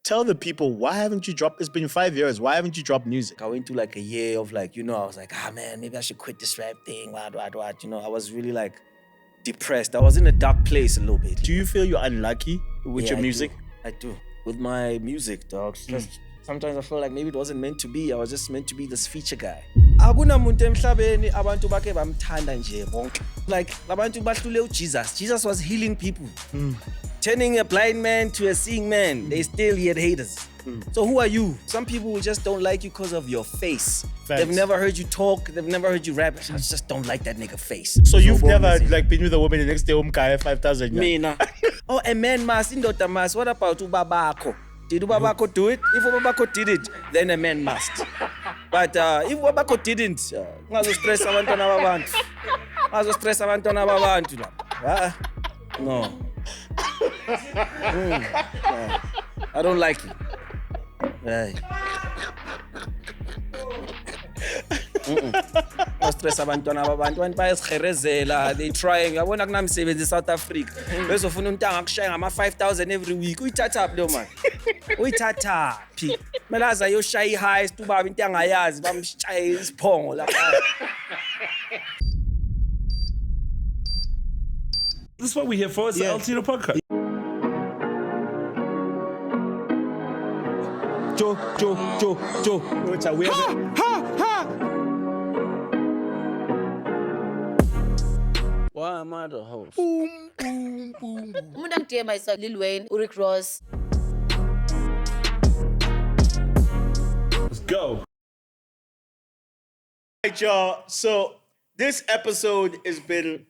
tell the people, why haven't you dropped? It's been 5 years. Why haven't you dropped music? I went through like a year of like, I was like, man, maybe I should quit this rap thing. What. I was really like depressed. I was in a dark place a little bit. Do you feel you're unlucky with your music? I do. With my music, dog. Sometimes I feel like maybe it wasn't meant to be. I was just meant to be this feature guy. Akunamuntu emhlabeni abantu bake bamthanda nje bonke. Like labantu bahlule uJesus. Jesus was healing people. Turning a blind man to a seeing man. They still yet haters. So who are you? Some people just don't like you because of your face. Facts. They've never heard you talk. They've never heard you rap. I just don't like that nigga face. So you've never like been with a woman the next day umkaya 5,000? Mina. Oh, a man must, indoda must. What about ubabako? Did ubabako do it? If ubabako did it, then a man must. But if ubabako didn't, ngazostress abantwana babantu. Ngazostress abantwana babantu la. No. I don't like it. Hey. Stress abantwana babantu bayazikherezela, they trying. Yabona kunamsebenzi eSouth Africa. Bezofuna untanga akushaya ngama 5,000 every week. Uyithatha phi lo man? Uyithatha phi? Melaza yoshaya ihigh ubaba into angayazi bamshaye isiphongo lapha. This is what we're here for. It's the L-Tido podcast. Joe. Why am I the host? Umuntu angidm is Lil Wayne, Rick Ross. Let's go. Right, y'all. So this episode has been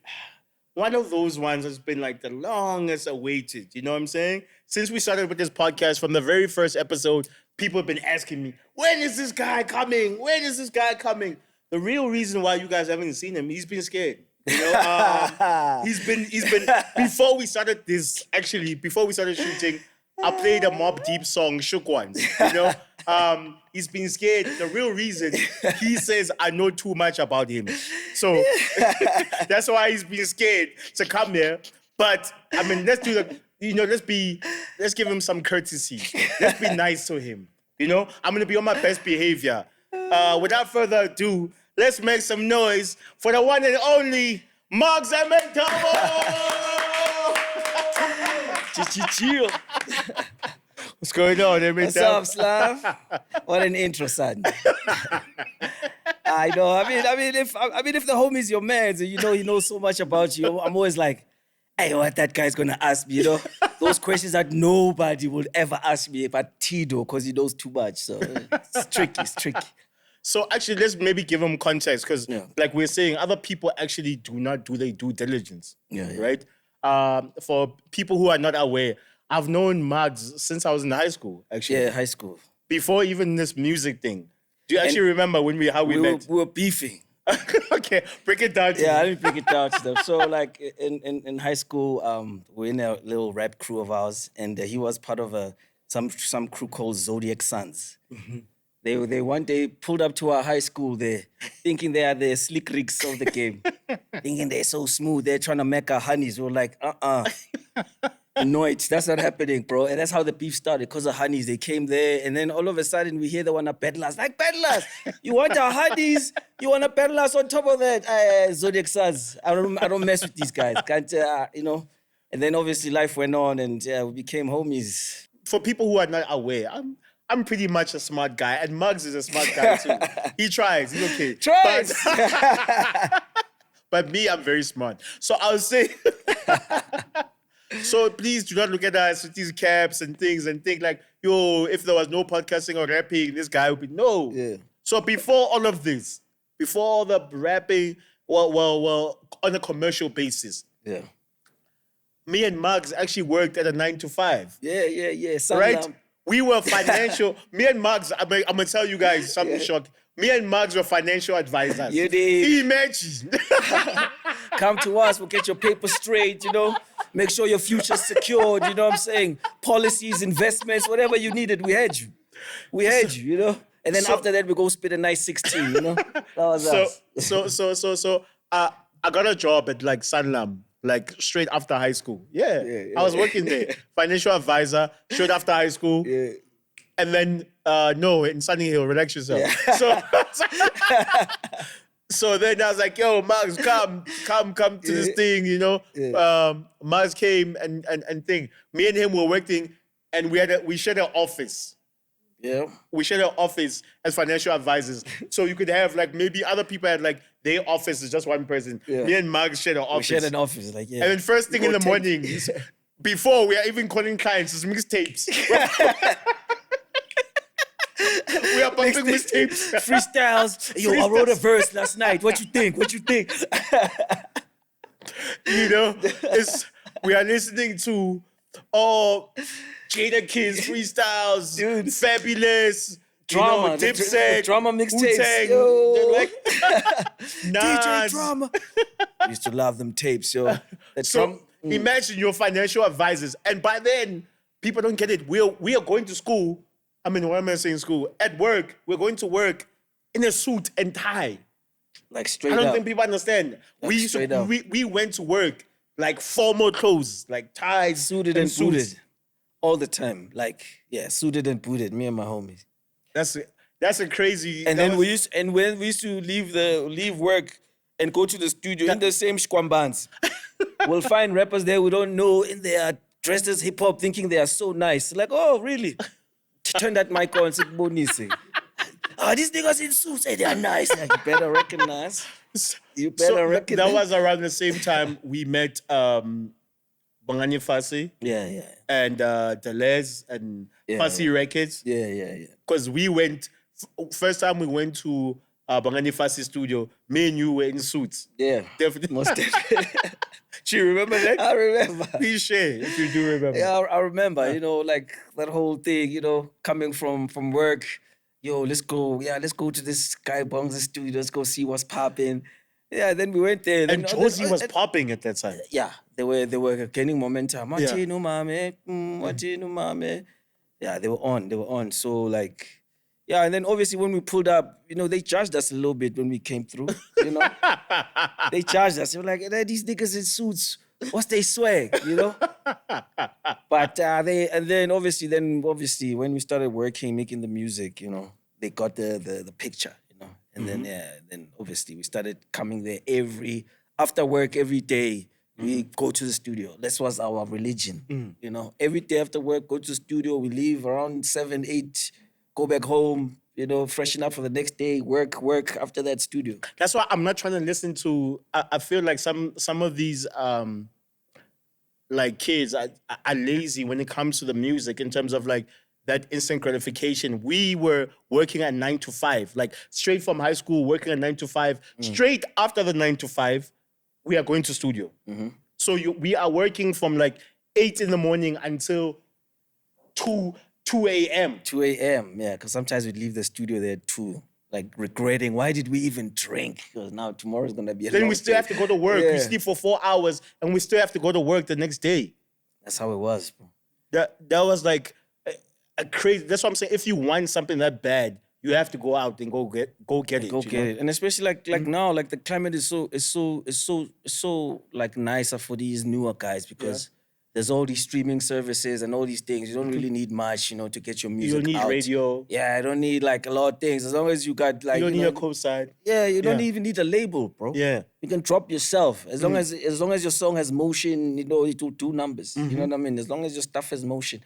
one of those ones that's been like the longest awaited. You know what I'm saying? Since we started with this podcast, from the very first episode, people have been asking me, when is this guy coming? When is this guy coming? The real reason why you guys haven't seen him, he's been scared. You know, he's been, before we started shooting, I played a Mobb Deep song, Shook Ones, you know? He's been scared. The real reason, he says, I know too much about him. So that's why he's been scared to come here. But, I mean, let's give him some courtesy. Let's be nice to him. You know, I'm going to be on my best behavior. Without further ado, let's make some noise for the one and only Maggz and Chill. What's going on, Emintamo? What's up, Slav? What an intro, son. I know. I mean, if the homie's your man, so you know he knows so much about you, I'm always like, hey, what that guy's gonna ask me, you know? Those questions that nobody would ever ask me about Tido, because he knows too much. So it's tricky. So actually, let's maybe give him context, because like we're saying, other people actually do not do their due diligence, right? For people who are not aware, I've known Maggz since I was in high school, actually. Yeah, high school. Before even this music thing. Do you actually remember how we met? We were beefing. Okay, break it down to me. Let me break it down to them. So like in high school, we're in a little rap crew of ours, and he was part of some crew called Zodiac Sons. Mm-hmm. They one day pulled up to our high school there, thinking they are the slick rigs of the game, thinking they're so smooth, they're trying to make our honeys. We were like, No, that's not happening, bro. And that's how the beef started, because of honeys. They came there, and then all of a sudden we hear they want to battle us. Like, battle us? You want our honeys? You want to battle us on top of that? Zodiac Sons. I don't mess with these guys. Can't, you know? And then obviously life went on, and we became homies. For people who are not aware, I'm pretty much a smart guy, and Maggz is a smart guy too. He tries. He's okay. Tries. But me, I'm very smart. So I'll say... So please do not look at us with these caps and things and think like, yo, if there was no podcasting or rapping, this guy would be... No. Yeah. So before all of this, before all the rapping, well, on a commercial basis, me and Maggz actually worked at a 9-to-5. Yeah. Right? We were financial... Me and Maggz, I'm going to tell you guys something shocking. Me and Maggz were financial advisors. You did. Imagine. Come to us, we'll get your papers straight, you know? Make sure your future's secured, you know what I'm saying? Policies, investments, whatever you needed, we had you. We had you, you know? And then after that, we go spit a nice 16, you know? That was us. So, I got a job at like Sanlam, like straight after high school. Yeah. I was working there. Financial advisor, straight after high school. Yeah. And then, no, in Sunny Hill, relax yourself. Yeah. So then I was like, yo, Maggz, come to this thing, you know. Yeah. Maggz came and thing. Me and him were working, and we shared an office. Yeah. We shared an office as financial advisors. So you could have like maybe other people had like their office is just one person. Yeah. Me and Maggz shared an We office. shared an office, like, yeah. And then first thing in the Go morning, before we are even calling clients, is mixtapes. We are bumping mixtapes. Freestyles. Yo, I wrote a verse last night. What you think? You know, we are listening to Jada Kids freestyles, Dude. Fabulous, Drama, you know, Dipset, drama mixtapes. Wu-Tang, Yo. like, DJ Nas. Drama. I used to love them tapes, yo. So imagine your financial advisors, and by then people don't get it. We are going to school. I mean, what am I saying? School at work. We're going to work in a suit and tie. like straight I don't up. think people understand. Straight up. We went to work like formal clothes, like ties, Suited and suits. booted all the time. Like, yeah, suited and booted, me and my homies. That's a crazy. And then when we used to leave work and go to the studio in the same squambans. We'll find rappers there we don't know and they are dressed as hip hop thinking they are so nice. Like, oh, really? Turn that mic on, say, Bonisi. These niggas in suits, they are nice. Like, you better recognize. You better recognize. That was around the same time we met Bangani Fasi Yeah. and Deleuze and Fasi Records. Yeah. Because we went, first time we went to Bangani Fasi studio, me and you were in suits. Yeah. Definitely. Most definitely. Do you remember that? I remember. Please share if you do remember. Yeah, I remember, you know, like that whole thing, you know, coming from work. Yo, let's go to this guy Bong's studio. Let's go see what's popping. Yeah, then we went there. And Josie was popping at that time. Yeah, they were gaining momentum. Matino mame. Yeah, they were on. So like, yeah, and then obviously when we pulled up, you know, they judged us a little bit when we came through. You know, they charged us. They were like, these niggas in suits. What's they swag? You know. But then obviously when we started working, making the music, you know, they got the picture, you know, and then obviously we started coming there after work every day. We go to the studio. That was our religion, you know. Every day after work, go to the studio. We leave around 7, 8, go back home, you know, freshen up for the next day, work after that studio. That's why I'm not trying to listen to. I feel like some of these like kids are lazy when it comes to the music in terms of like that instant gratification. We were working at 9 to 5, like straight from high school, working at 9 to 5. Straight after the 9 to 5, we are going to studio. So we are working from like 8 in the morning until 2 a.m. 2 a.m., yeah, because sometimes we'd leave the studio there at 2, like regretting, why did we even drink? Because now tomorrow's going to be a Then long we still day. have to go to work. Yeah. We sleep for 4 hours and we still have to go to work the next day. That's how it was, bro. That was like a crazy. That's what I'm saying. If you want something that bad, you have to go out and go get it. Go get it. And especially like now, like the climate is so like nicer for these newer guys because there's all these streaming services and all these things. You don't really need much, you know, to get your music You don't need out. radio. Yeah, I don't need like a lot of things. As long as you got like You don't need know, a co-side. Yeah, you don't even need a label, bro. Yeah. You can drop yourself. As long as your song has motion, you know, it will do numbers. You know what I mean? As long as your stuff has motion.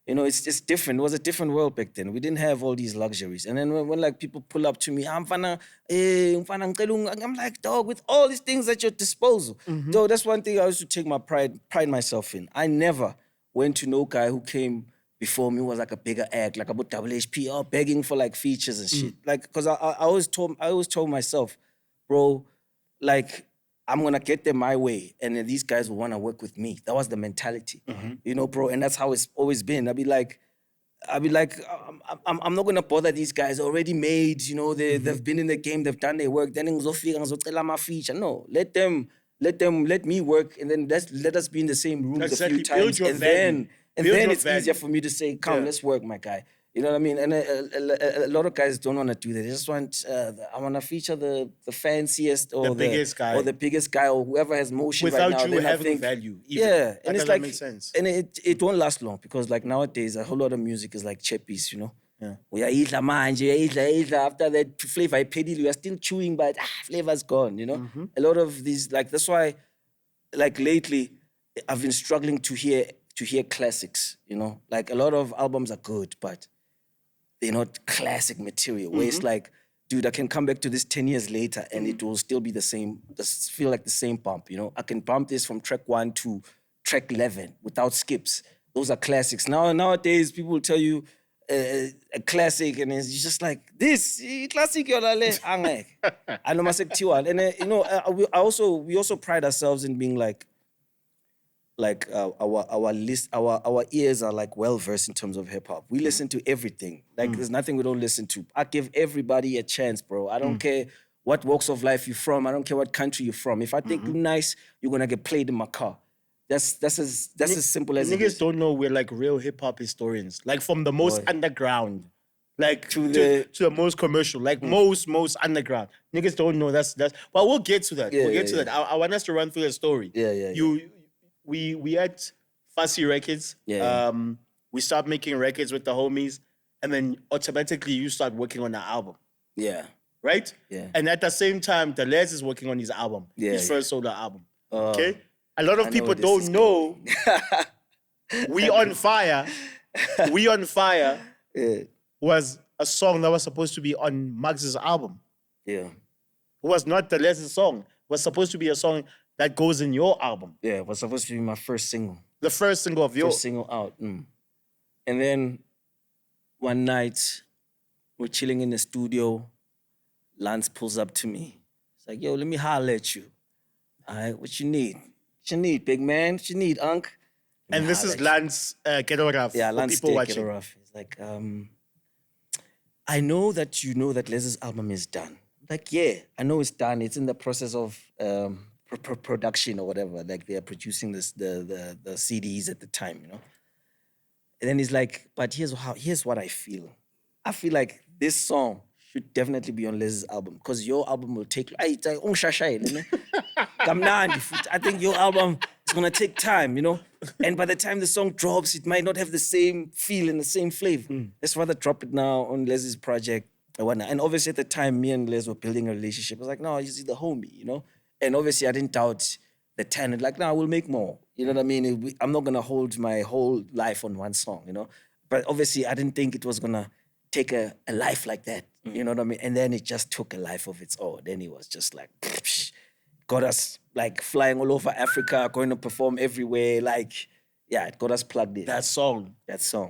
You know, it's just different. It was a different world back then. We didn't have all these luxuries. And then when like people pull up to me, I'm like, dog, with all these things at your disposal. Though that's one thing I used to take my pride myself in. I never went to no guy who came before me was like a bigger act, like about WHP, begging for like features and shit. Like, cause I always told myself, bro, like, I'm gonna get them my way, and then these guys will wanna work with me. That was the mentality, you know, bro. And that's how it's always been. I'd be like, I'm not gonna bother these guys. Already made, you know, they've been in the game, they've done their work. Then feature. No, let me work, and then let us be in the same room a few times, and then it's easier for me to say, come, let's work, my guy. You know what I mean? And a lot of guys don't want to do that. They just want, I want to feature the fanciest or The biggest guy. or the biggest guy or whoever has motion right now. Without you Then I having think, value. Even. yeah, That and it's doesn't like, make sense. and it won't last long because like nowadays a whole lot of music is like chippies, you know. Yeah. Uyayidla manje, uyayidla. After that flavor iphelile, you are still chewing, but flavor's gone, you know. Mm-hmm. A lot of these, like that's why, like lately, I've been struggling to hear classics, you know. Like a lot of albums are good, but they're not classic material. Where it's like, dude, I can come back to this 10 years later and it will still be the same, just feel like the same bump, you know. I can bump this from track 1 to track 11 without skips. Those are classics. Nowadays, people will tell you a classic and it's just like, this, classic, yolale, angek. I know myself, and you know, we also pride ourselves in being like our ears are like well versed in terms of hip hop. We listen to everything. Like there's nothing we don't listen to. I give everybody a chance, bro. I don't care what walks of life you're from. I don't care what country you're from. If I think you're nice, you're gonna get played in my car. That's as simple as it Niggas is. don't know we're like real hip hop historians. Like from the most underground, like to the- the most commercial, like most underground. Niggas don't know that's. But we'll get to that. Yeah, we'll get yeah, to that. I want us to run through the story. Yeah. We had Fussy Records. Yeah. We started making records with the homies, and then automatically you start working on the album, Yeah. right? Yeah. And at the same time, the Les is working on his album, his first solo album. Okay. A lot of I know people where this don't is know. We on Fire. We on Fire Yeah. was a song that was supposed to be on Maggz's album. Yeah. It was not the Les' song. It was supposed to be a song that goes in your album. Yeah. It was supposed to be my first single. The first single of your. First single out. And then one night, we're chilling in the studio. Lance pulls up to me. He's like, yo, let me holler at you. All right, what you need? What you need, big man? What you need, Unc? Let And me this holler is at you. Lance Ghetto Rough. Yeah, for Lance people Take watching. It Rough. He's like, I know that you know that Les's album is done. I'm like, yeah, I know it's done. It's in the process of production or whatever. Like they're producing the CDs at the time, you know. And then he's like, but here's what I feel. I feel like this song should definitely be on Les's album because your album will take. I think your album is gonna take time, you know. And by the time the song drops, it might not have the same feel and the same flavor. Let's rather drop it now on Les's project and whatnot. And obviously at the time, me and Les were building a relationship. I was like, no, he's the homie, you know. And obviously I didn't doubt the talent. Like, no, we'll make more. You know what I mean? I'm not gonna hold my whole life on one song, you know. But obviously I didn't think it was gonna take a life like that. You know what I mean? And then it just took a life of its own. Then it was just like, got us like flying all over Africa, going to perform everywhere. Like, yeah, it got us plugged in. That song.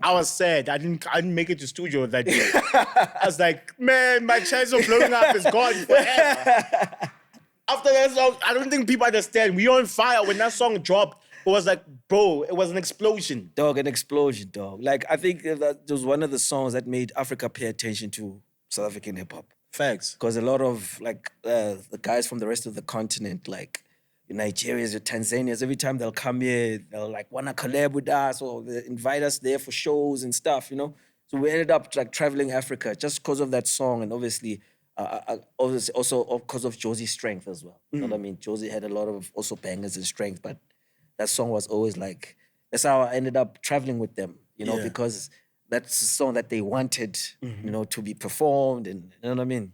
I was sad. I didn't make it to studio that day. I was like, man, my chance of blowing up is gone forever. After that song, I don't think people understand. We on Fire. When that song dropped, it was like, bro, it was an explosion. Dog, an explosion, dog. Like, I think that was one of the songs that made Africa pay attention to South African hip hop. Facts. Because a lot of like the guys from the rest of the continent, like Nigerians or Tanzanians, every time they'll come here, they'll like wanna collab with us or they invite us there for shows and stuff, you know. So we ended up like traveling Africa just because of that song, and obviously also because of Josie's strength as well. You know what I mean? Josie had a lot of also bangers and strength, but that song was always like, that's how I ended up traveling with them, you know, because that's a song that they wanted, you know, to be performed, and you know what I mean?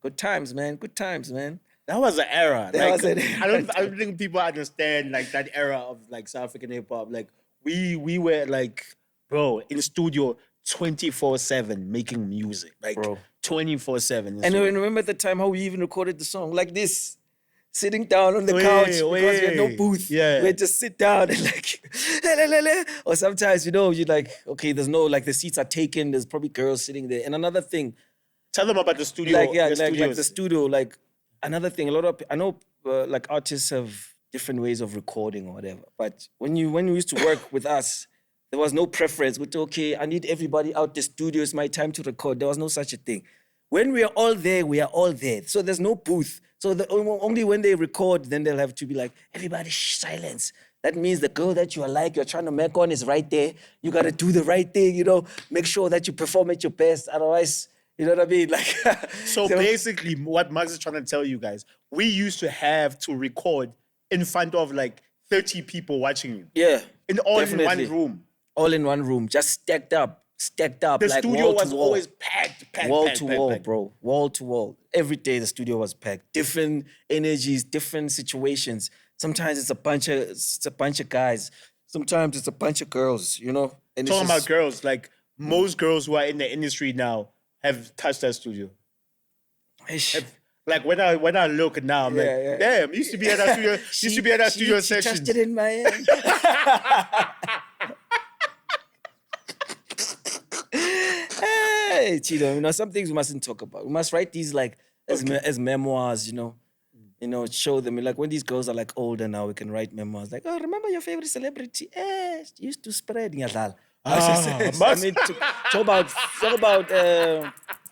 Good times, man. Good times, man. That was an era. That Like, was an era. I don't think people understand like that era of like South African hip hop. Like we were like, bro, in studio 24/7 making music. Like Bro. 24/7. And remember at the time how we even recorded the song like this, sitting down on the couch because we had no booth. Yeah. We'd just sit down and like, or sometimes, you know, you're like, okay, there's no, like the seats are taken, there's probably girls sitting there. And another thing, Tell them about the studio. like, yeah, the like studios. the studio, like another thing, I know like artists have different ways of recording or whatever, but when you used to work with us, there was no preference. We'd say, okay, I need everybody out the studio, it's my time to record. There was no such a thing. When we are all there, we are all there. So there's no booth. So only when they record, then they'll have to be like, everybody silence. That means the girl that you're trying to make on is right there. You got to do the right thing, you know. Make sure that you perform at your best. Otherwise, you know what I mean? Like, So basically, what Maggz is trying to tell you guys, we used to have to record in front of like 30 people watching you. Yeah. In one room. All in one room, just stacked up. The like studio wall to was wall. always packed. Wall to wall, bro. Wall to wall. Every day the studio was packed. Different energies, different situations. Sometimes it's a bunch of guys. Sometimes it's a bunch of girls, you know? And Talking about girls, like most girls who are in the industry now have touched that studio. Like when I look now, I'm like, damn, used to be at that studio. Studio she sessions. touched it in my hand. Hey, Tido, you know, some things we mustn't talk about. We must write these like as memoirs, you know. You know, show them. Like when these girls are like older now, we can write memoirs. Like, oh, remember your favorite celebrity? Used to spread ngadlala. I mean, talk about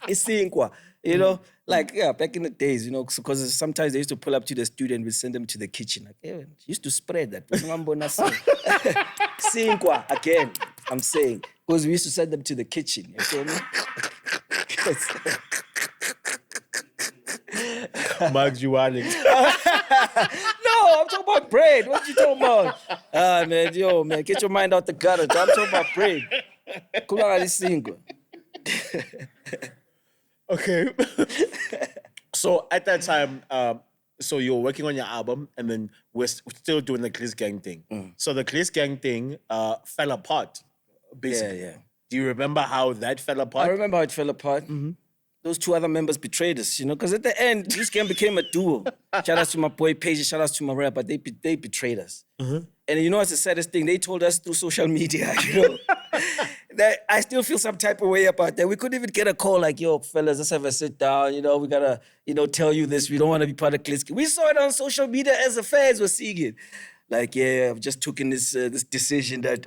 isinkwa. You know, like back in the days, you know, because sometimes they used to pull up to the studio and we send them to the kitchen. Like, used to spread that. Sinkwa again. I'm saying because we used to send them to the kitchen. You feel me? Maggz, you are like, No, I'm talking about bread. What you talking about? Man, get your mind out the gutter. I'm talking about bread. Kulanga single. okay. So at that time, so you were working on your album, and then we're still doing the Kliss Gang thing. So the Kliss Gang thing fell apart, basically. Yeah. Do you remember how that fell apart? I remember how it fell apart. Those two other members betrayed us, you know, because at the end, this game became a duo. Shout out to my boy Paige, shout out to my rap, but they betrayed us. And you know what's the saddest thing? They told us through social media, you know, that I still feel some type of way about that. We couldn't even get a call like, yo, fellas, let's have a sit down, you know, we gotta, you know, tell you this. We don't want to be part of Kliss. We saw it on social media as the fans were seeing it. Like, yeah, I've just taken this decision that,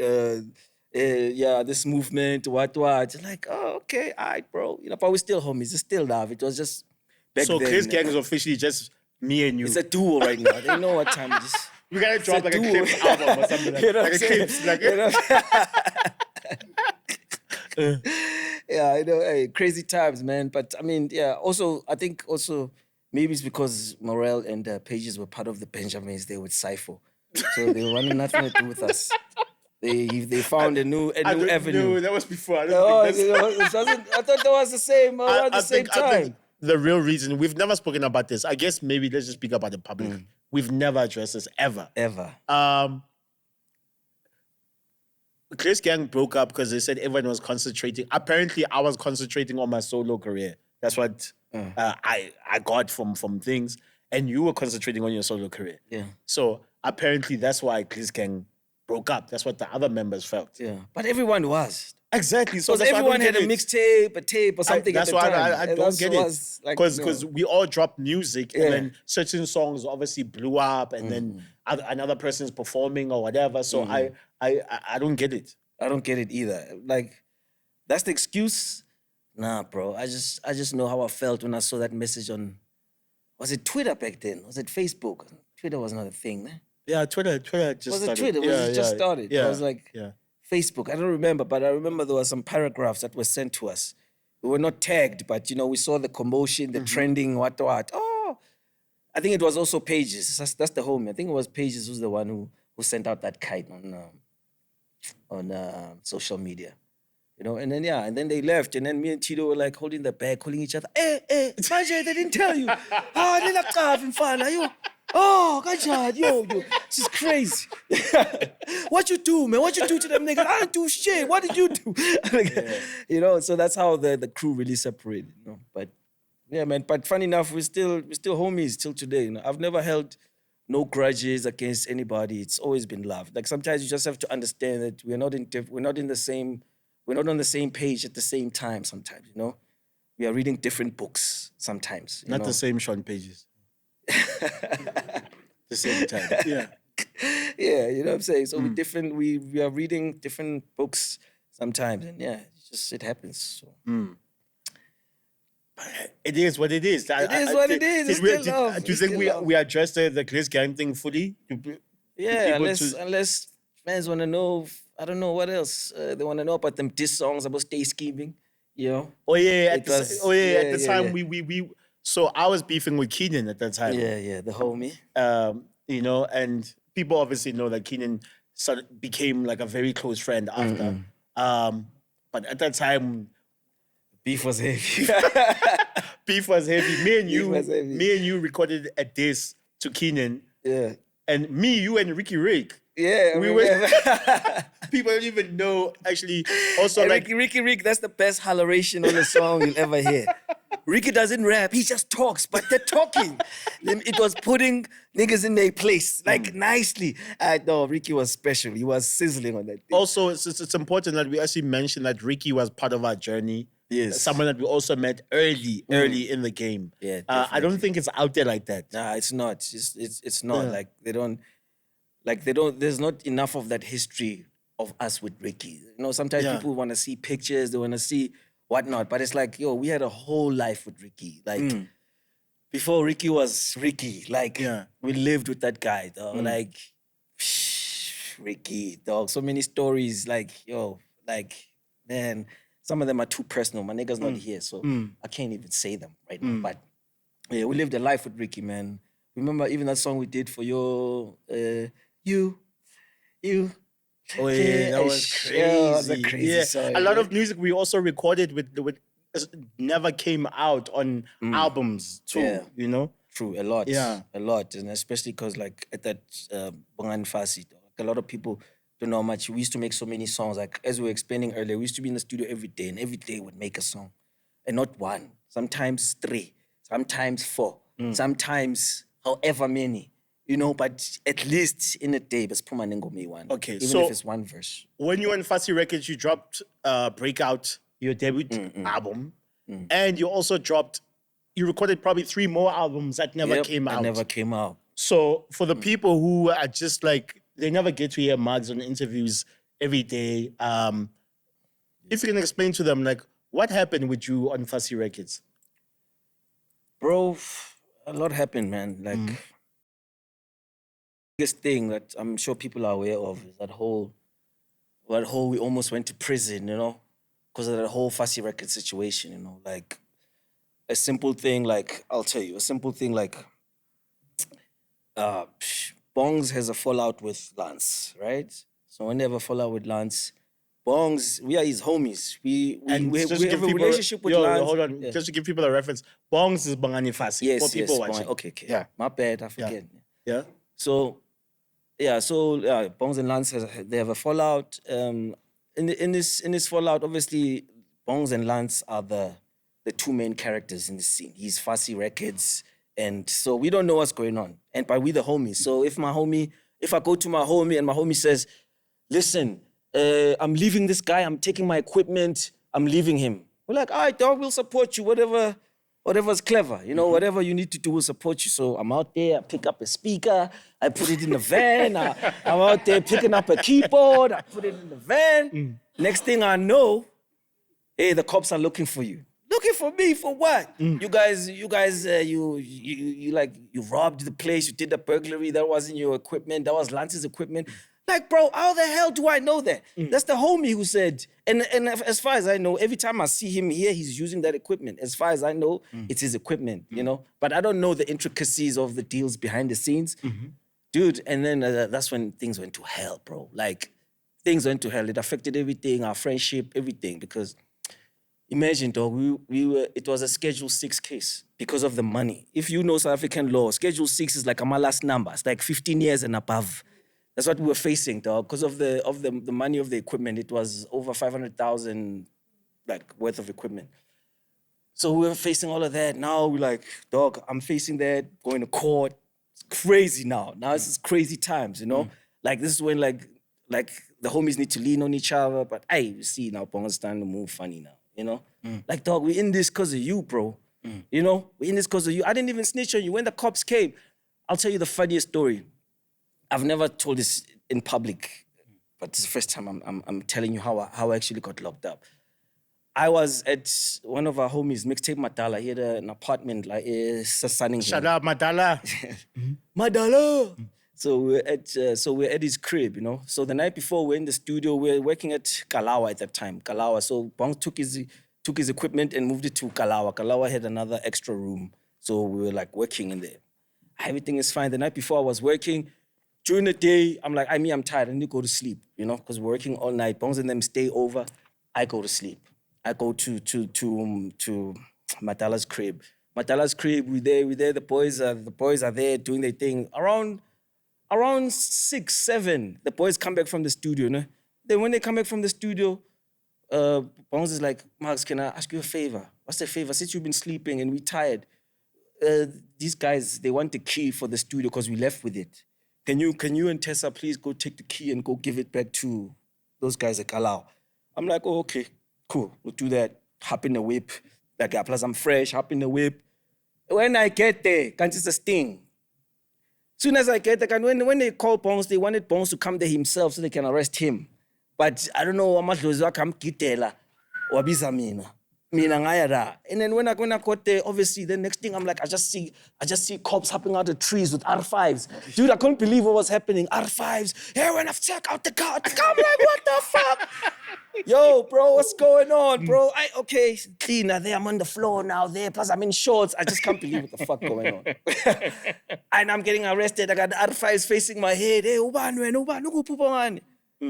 this movement, what. Like, oh, okay, all right, bro. You know, but we're still homies. It's still love. It was just back so then. Kliss Gang is officially just me and you. It's a duo right now. They know what time it is. We gotta drop like a duo. Kliss album or something like, You know like a what I'm Kliss. Like, You know? Yeah, I know. Hey, crazy times, man. But I mean, yeah. Also, I think maybe it's because Morel and Pages were part of the Benjamins. They with Cypher, so they wanted nothing to do with us. They found a new avenue. No, that was before. I thought that was the same around the same time. I think the real reason, we've never spoken about this. I guess maybe let's just speak about the public. We've never addressed this ever. Kliss Gang broke up because they said everyone was concentrating. Apparently, I was concentrating on my solo career. That's what I got from things. And you were concentrating on your solo career. Yeah. So apparently, that's why Kliss Gang broke up. That's what the other members felt. Yeah. But everyone was. Exactly. So because everyone had a mixtape, a tape, or something. That's at the why time. I don't get it. Because we all dropped music, and then certain songs obviously blew up, and then another person's performing or whatever. So I don't get it. I don't get it either. Like, that's the excuse. Nah, bro. I just know how I felt when I saw that message on. Was it Twitter back then? Was it Facebook? Twitter was not a thing, man. Yeah, Twitter just was started. It Twitter? Was it just started? Yeah. I was like, Facebook. I don't remember, but I remember there were some paragraphs that were sent to us. We were not tagged, but, you know, we saw the commotion, the trending, what. Oh, I think it was also Pages. That's the homie. I think it was Pages who's the one who sent out that kite on social media. You know, and then they left, and then me and Tito were like holding the bag, calling each other, hey, Manje, they didn't tell you. Oh, God, yo, this is crazy. What you do, man? What you do to them niggas? I didn't do shit. What did you do? You know, so that's how the crew really separated. You know? But yeah, man. But funny enough, we're still homies till today. You know? I've never held no grudges against anybody. It's always been love. Like sometimes you just have to understand that we're not on the same page at the same time. Sometimes, you know, we are reading different books. Sometimes, not the same Sean Pages. The same time. Yeah. Yeah, you know what I'm saying? So we're different, we are reading different books sometimes, and it happens. So. It is what it is. It is what it is. Do you think we addressed the Kliss Gang thing fully? Yeah, people unless fans want to know, I don't know what else. They want to know about them diss songs about stay scheming, you know? Oh yeah, It was- at the yeah, time yeah. we so I was beefing with Keenan at that time. Yeah, the homie. You know, and people obviously know that Keenan became like a very close friend after. But at that time, Beef was heavy. beef was heavy. Beef was heavy. Me and you recorded a diss to Keenan, Yeah. and me, you, and Ricky Rick. Yeah, We remember. People don't even know actually. Also, Hey, like Ricky, that's the best holleration on a song you'll ever hear. Ricky doesn't rap, he just talks, but they're talking. It was putting niggas in their place, like nicely. No, Ricky was special. He was sizzling on that thing. also it's important that we actually mention that Ricky was part of our journey. Yes. Someone that we also met early in the game. Yeah, I don't think it's out there like that. Nah, it's not. It's not. Like they don't. There's not enough of that history of us with Ricky. You know, sometimes people want to see pictures, they want to see whatnot, but it's like, yo, we had a whole life with Ricky. Like before Ricky was Ricky, like we lived with that guy, dog. Like Ricky, dog. So many stories, like, yo, like, man, some of them are too personal. My nigga's not here, so I can't even say them right now. But yeah, we lived a life with Ricky, man. Remember even that song we did for your you. Oh yeah, that was crazy. Yeah, that was a crazy song. A lot of music we also recorded with never came out on albums too. Yeah. You know. True, a lot. Yeah. A lot. And especially because like at that Bongan Fasi, a lot of people don't know how much. We used to make so many songs. Like as we were explaining earlier, we used to be in the studio every day, and every day would make a song. And not one, sometimes 3, sometimes 4, sometimes however many. You know, but at least in a day, but me one. Okay, even so if it's one verse. When you were in Fasi Records, you dropped Breakout, your debut album, and you also you recorded probably 3 more albums that never came out. That never came out. So for the people who are just like, they never get to hear Maggz on interviews every day, if you can explain to them, like, what happened with you on Fasi Records? Bro, a lot happened, man. Like, biggest thing that I'm sure people are aware of is that whole we almost went to prison, you know, because of that whole Fasi Record situation, you know. Like, a simple thing, like, I'll tell you, Bongs has a fallout with Lance, right? So when they have a fallout with Lance, Bongs, we are his homies. We have a relationship with Lance. Hold on, just to give people a reference, Bongs is Bangani Fasi. Yes, for people yes, watching. Okay. Yeah. My bad, I forget. Yeah. So Bongs and Lance they have a fallout. In this fallout, obviously, Bongs and Lance are the 2 main characters in the scene. He's Fasi Records, and so we don't know what's going on. But we the homies. So if I go to my homie and my homie says, listen, I'm leaving this guy, I'm taking my equipment, I'm leaving him. We're like, all right, dog, we'll support you, whatever's clever. You know, whatever you need to do, we'll support you. So I'm out there, I pick up a speaker, I put it in the van, I'm out there picking up a keyboard, I put it in the van. Next thing I know, hey, the cops are looking for you. Looking for me for what? You guys, you robbed the place, you did the burglary, that wasn't your equipment, that was Lance's equipment. Like, bro, how the hell do I know that? That's the homie who said, and as far as I know, every time I see him here, he's using that equipment. As far as I know, it's his equipment, you know? But I don't know the intricacies of the deals behind the scenes. Dude, and then that's when things went to hell, bro. Like, things went to hell. It affected everything, our friendship, everything, because imagine, dog, it was a Schedule 6 case because of the money. If you know South African law, Schedule 6 is like a last number. It's like 15 years and above. That's what we were facing, dog, because of the money of the equipment. It was over 500,000 like worth of equipment. So we were facing all of that. Now we're like, dog, I'm facing that, going to court. It's crazy now. Now it's just crazy times, you know? Like this is when like the homies need to lean on each other. But hey, you see now, Bonga's starting to move funny now, you know? Like, dog, we're in this because of you, bro. You know? We're in this because of you. I didn't even snitch on you. When the cops came, I'll tell you the funniest story. I've never told this in public, but it's the first time I'm telling you how I actually got locked up. I was at one of our homies, Mixtape Matala. He had an apartment like Sasaning. Shut up, Madala. Madala. So we're at his crib, you know. So the night before we're in the studio, we're working at Kalawa at that time. Kalawa. So Bong took his equipment and moved it to Kalawa. Kalawa had another extra room. So we were like working in there. Everything is fine. The night before I was working. During the day, I'm like, I'm tired. I need to go to sleep, you know, because we're working all night. Bongs and them stay over. I go to sleep. I go to Matala's crib. Matala's crib, we're there. The boys are there doing their thing. Around 6, 7, the boys come back from the studio. No? Then when they come back from the studio, Bongs is like, Maggz, can I ask you a favor? What's the favor? Since you've been sleeping and we're tired, these guys, they want the key for the studio because we left with it. Can you and Tessa please go take the key and go give it back to those guys at Kalau? I'm like, oh, okay, cool, we'll do that. Hop in the whip. Like, plus I'm fresh, hop in the whip. When I get there, can't just a sting. Soon as I get there, when they call Bongs, they wanted Bongs to come there himself so they can arrest him. But I don't know how much those come kitela or bizamina. And then when I got there, obviously, the next thing I'm like, I just see cops hopping out of trees with R5s. Dude, I couldn't believe what was happening. R5s. Hey, when I check out the car, I'm like, what the fuck? Yo, bro, what's going on, bro? Okay, cleaner there. I'm on the floor now there. Plus, I'm in shorts. I just can't believe what the fuck going on. And I'm getting arrested. I got the R5s facing my head. Hey,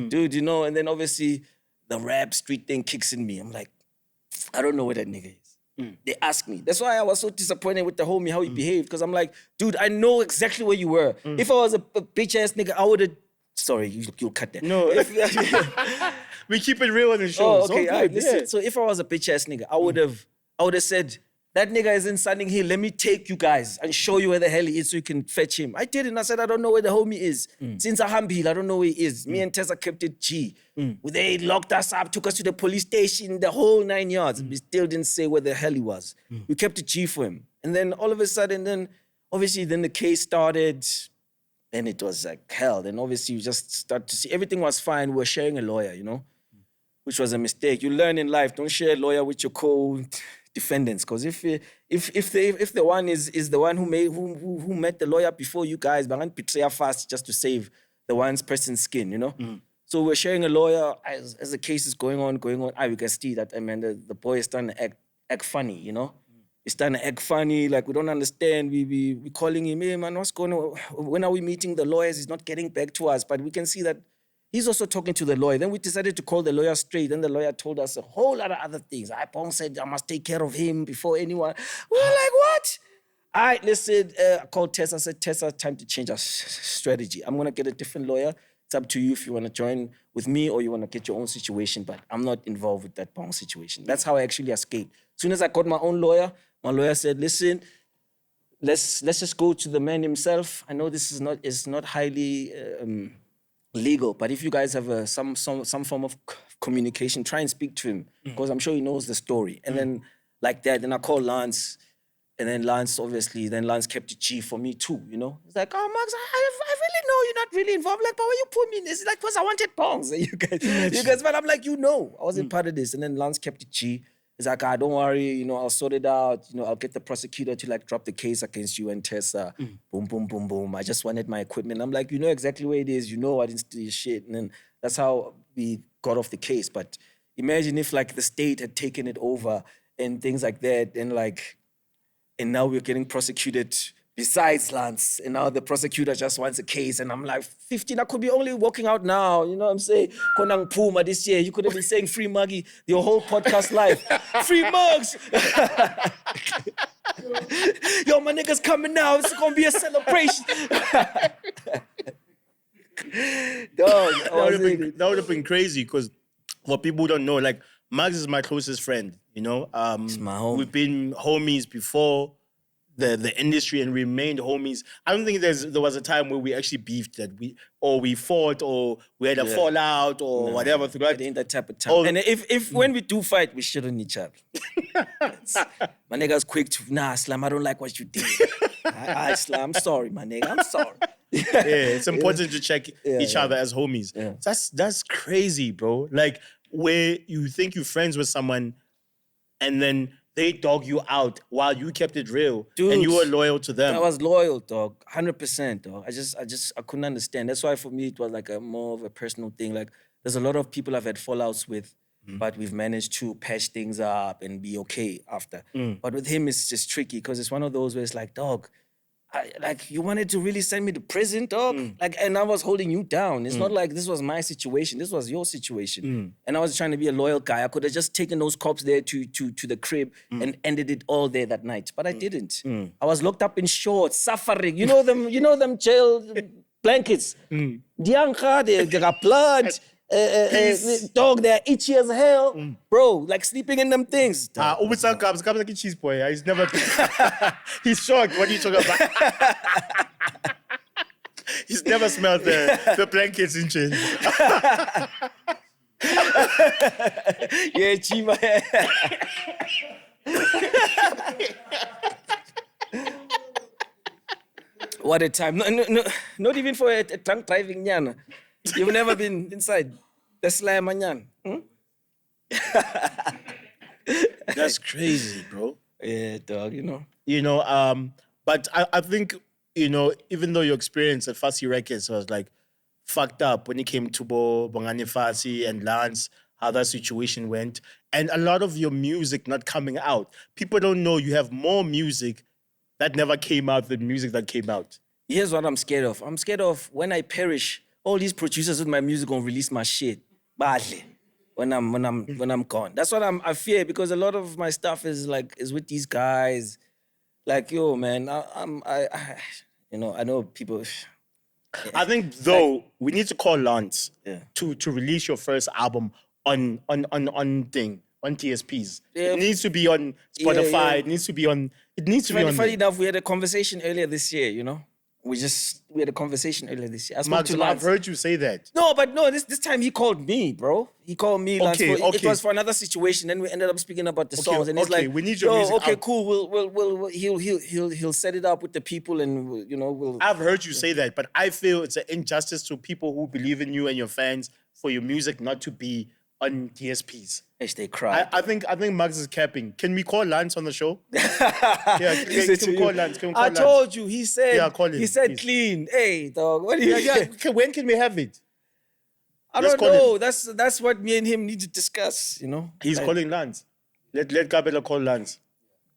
dude, you know, and then obviously the rap street thing kicks in me. I'm like, I don't know where that nigga is. They ask me. That's why I was so disappointed with the homie, how he behaved. Because I'm like, dude, I know exactly where you were. If I was a bitch-ass nigga, I would have... Sorry, you'll cut that. No. We keep it real on the show. Oh, okay. All right, listen. So if I was a bitch-ass nigga, I would have said, that nigga is in Sunning Hill. Let me take you guys and show you where the hell he is so you can fetch him. I did, and I said, I don't know where the homie is. Since Ahambil, I don't know where he is. Me and Tessa kept it G. They locked us up, took us to the police station, the whole 9 yards. We still didn't say where the hell he was. We kept it G for him. And then all of a sudden, obviously the case started. Then it was like hell. Then obviously you just start to see everything was fine. We were sharing a lawyer, you know, which was a mistake. You learn in life, don't share a lawyer with your co-defendants. Because if the one is the one who met the lawyer before you guys, but can't betray fast just to save the one person's skin, you know? So we're sharing a lawyer as the case is going on. We can see that, the boy is starting to act funny, you know? He's starting to act funny, like we don't understand. We calling him, hey man, what's going on? When are we meeting the lawyers? He's not getting back to us. But we can see that he's also talking to the lawyer. Then we decided to call the lawyer straight. Then the lawyer told us a whole lot of other things. Bong said, I must take care of him before anyone. We were like, what? All right, listen, I called Tessa. I said, Tessa, time to change our strategy. I'm going to get a different lawyer. It's up to you if you want to join with me or you want to get your own situation, but I'm not involved with that Bong situation. That's how I actually escaped. As soon as I got my own lawyer, my lawyer said, listen, let's just go to the man himself. I know this is not highly legal, but if you guys have some form of communication, try and speak to him because I'm sure he knows the story. And then like that, then I called Lance, and then Lance kept it G for me too, you know? It's like, oh, Maggz, I really know you're not really involved. Like, but why you put me in this? It's like, because I wanted bongs. You guys, but I'm like, you know, I wasn't part of this. And then Lance kept it G. He's like, don't worry, you know, I'll sort it out. You know, I'll get the prosecutor to like drop the case against you and Tessa. Boom, boom, boom, boom. I just wanted my equipment. I'm like, you know exactly where it is. You know I didn't steal your shit. And then that's how we got off the case. But imagine if like the state had taken it over and things like that. And now we're getting prosecuted besides Lance. And now the prosecutor just wants a case. And I'm like, 15, I could be only walking out now. You know what I'm saying? Konang Puma this year. You could have been saying free Maggie your whole podcast life. Free Maggz. Yo, my nigga's coming now. It's going to be a celebration. Dog, that would have been crazy because what people don't know, like, Maggz is my closest friend, you know? It's my homie. We've been homies before the industry and remained homies. I don't think there was a time where we actually beefed that we fought or we had a fallout or whatever. It ain't that type of time. And if when we do fight, we shit on each other. My nigga's quick to, Slam, I don't like what you did. I Slam, I'm sorry, my nigga, I'm sorry. It's important to check each other as homies. Yeah. That's crazy, bro. Like, where you think you're friends with someone and then they dog you out while you kept it real Dude, and you were loyal to them. I was loyal, dog. 100%, dog. I couldn't understand. That's why for me it was like a more of a personal thing. Like there's a lot of people I've had fallouts with, but we've managed to patch things up and be okay after. But with him, it's just tricky because it's one of those where it's like, dog, like you wanted to really send me to prison, dog. Like, and I was holding you down. It's not like this was my situation. This was your situation. And I was trying to be a loyal guy. I could have just taken those cops there to the crib and ended it all there that night. But I didn't. I was locked up in shorts, suffering. You know them jail blankets. Dianca, they got blood. Dog, they're itchy as hell. Bro, like sleeping in them things. Ubisa comes like a cheese boy. He's never he's shocked. What are you talking about? He's never smelled the blankets in jail. Yeah, Chima. What a time. No, not even for a drunk driving, Nyana. You've never been inside the slam, Nyan. That's crazy, bro. Yeah, dog, But I think, even though your experience at Fasi Records was like fucked up when it came to Bongani Fasi and Lance, how that situation went, and a lot of your music not coming out. People don't know you have more music that never came out than music that came out. Here's what I'm scared of. I'm scared of when I perish, all these producers with my music gonna release my shit badly when I'm gone. That's what I fear, because a lot of my stuff is with these guys. Like, yo, man, I know people. I think though we need to call Lance to release your first album on TSPs. Yeah. It needs to be on Spotify. Yeah. It needs to be on. It needs to be on. Funny enough, we had a conversation earlier this year. We had a conversation earlier this year. I spoke to Maggz, Lance. I've heard you say that. No, but no, this time he called me, bro. He called me. Lance, Okay. It was for another situation. Then we ended up speaking about the songs, and he's okay, like, we need your music okay, out." cool. We'll he'll set it up with the people, and we'll. I've heard you say that, but I feel it's an injustice to people who believe in you and your fans for your music not to be on DSPs. They cry. I think Maggz is capping. Can we call Lance on the show? Can we call Lance? I told you. He said. Yeah, call him, He said please. clean. Hey, dog. What do you? Okay, when can we have it? I Let's don't call know. That's what me and him need to discuss. He's calling Lance. Let Kabelo call Lance.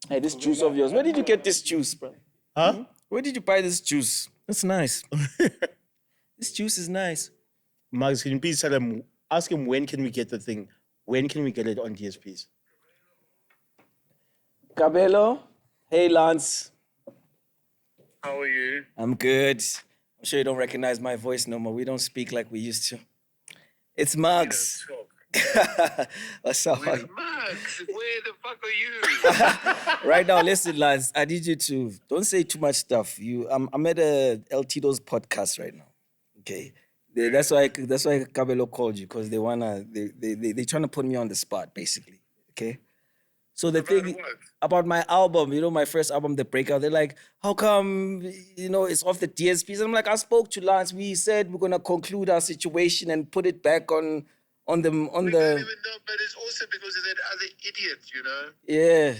Hey, this juice of yours. Where did you get this juice, bro? Huh? Where did you buy this juice? That's nice. This juice is nice. Maggz, can you please ask him when can we get the thing? When can we get it on DSPs? Cabello. Hey, Lance. How are you? I'm good. I'm sure you don't recognize my voice no more. We don't speak like we used to. It's Maggz. What's up? Maggz, where the fuck are you? Right now, listen, Lance. I need you to don't say too much stuff. I'm at a L-Tido's podcast right now. Okay. That's why Cabello called you, because they're trying to put me on the spot, basically. Okay. So the thing what? about my album, my first album, The Breakout, they're like, how come, it's off the DSPs? And I'm like, I spoke to Lance. We said we're gonna conclude our situation and put it back on the. We don't even know, but it's also because of that other idiot, Yeah.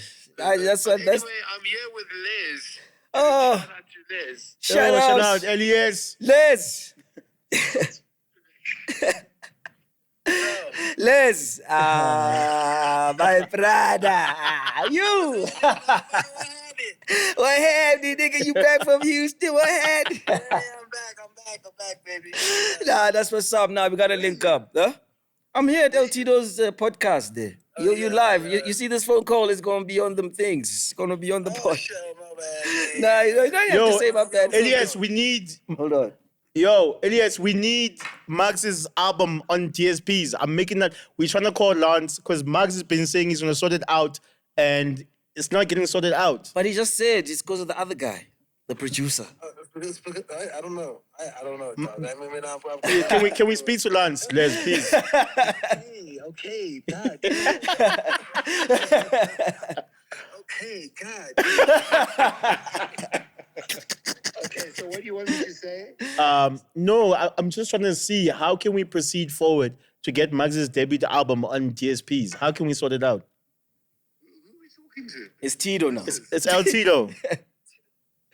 That's Anyway, I'm here with Les. Oh. Shout out to Les. Shout out, Elias. Les. Les, my brother, you. What happened, nigga? You back from Houston? What happened? Hey, I'm back, baby. Nah, that's what's up. Now we gotta link up, huh? I'm here at L-Tido's podcast there. You live. You see this phone call is gonna be on them things. It's gonna be on the pod. Shut up, my man. Nah, you don't have to say about that. Elias, we need Hold on. we need Maggz's album on DSPs. I'm making that. We're trying to call Lance because Maggz has been saying he's going to sort it out and it's not getting sorted out. But he just said it's because of the other guy, the producer. I don't know. I don't know. Dog. I mean, Can we speak to Lance, Les, please? okay, God. Okay, God. Okay, so what do you want me to say? No, I'm just trying to see how can we proceed forward to get Maggz's debut album on DSPs. How can we sort it out? Who are we talking talking to? It's Tito now. It's L-Tido.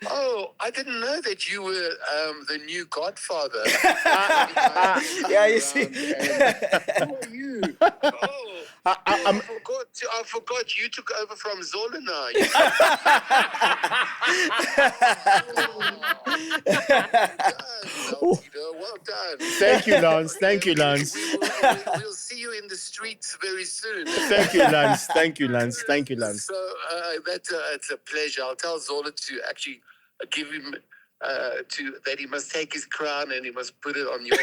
Oh, I didn't know that you were the new Godfather. Yeah, you see. Who are you? Oh, I forgot you took over from Zolina. Well done. Thank you, Lance. Thank you, Lance. We'll see you in the streets very soon. Thank you, Lance. Thank you, Lance. Thank you, Lance. So it's a pleasure. I'll tell Zola to actually give him that he must take his crown and he must put it on your.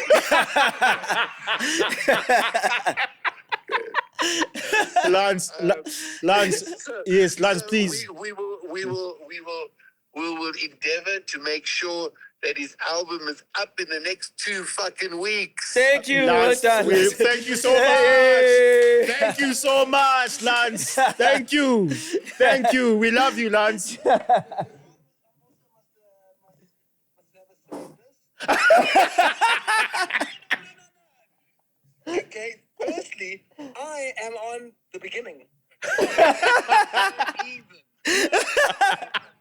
Lance, yes, Lance, please. We will endeavor to make sure that his album is up in the next 2 fucking weeks. Thank you. Lance, Well done. thank you so much. Thank you so much, Lance. Thank you. Thank you. We love you, Lance. Okay, firstly, I am on the beginning.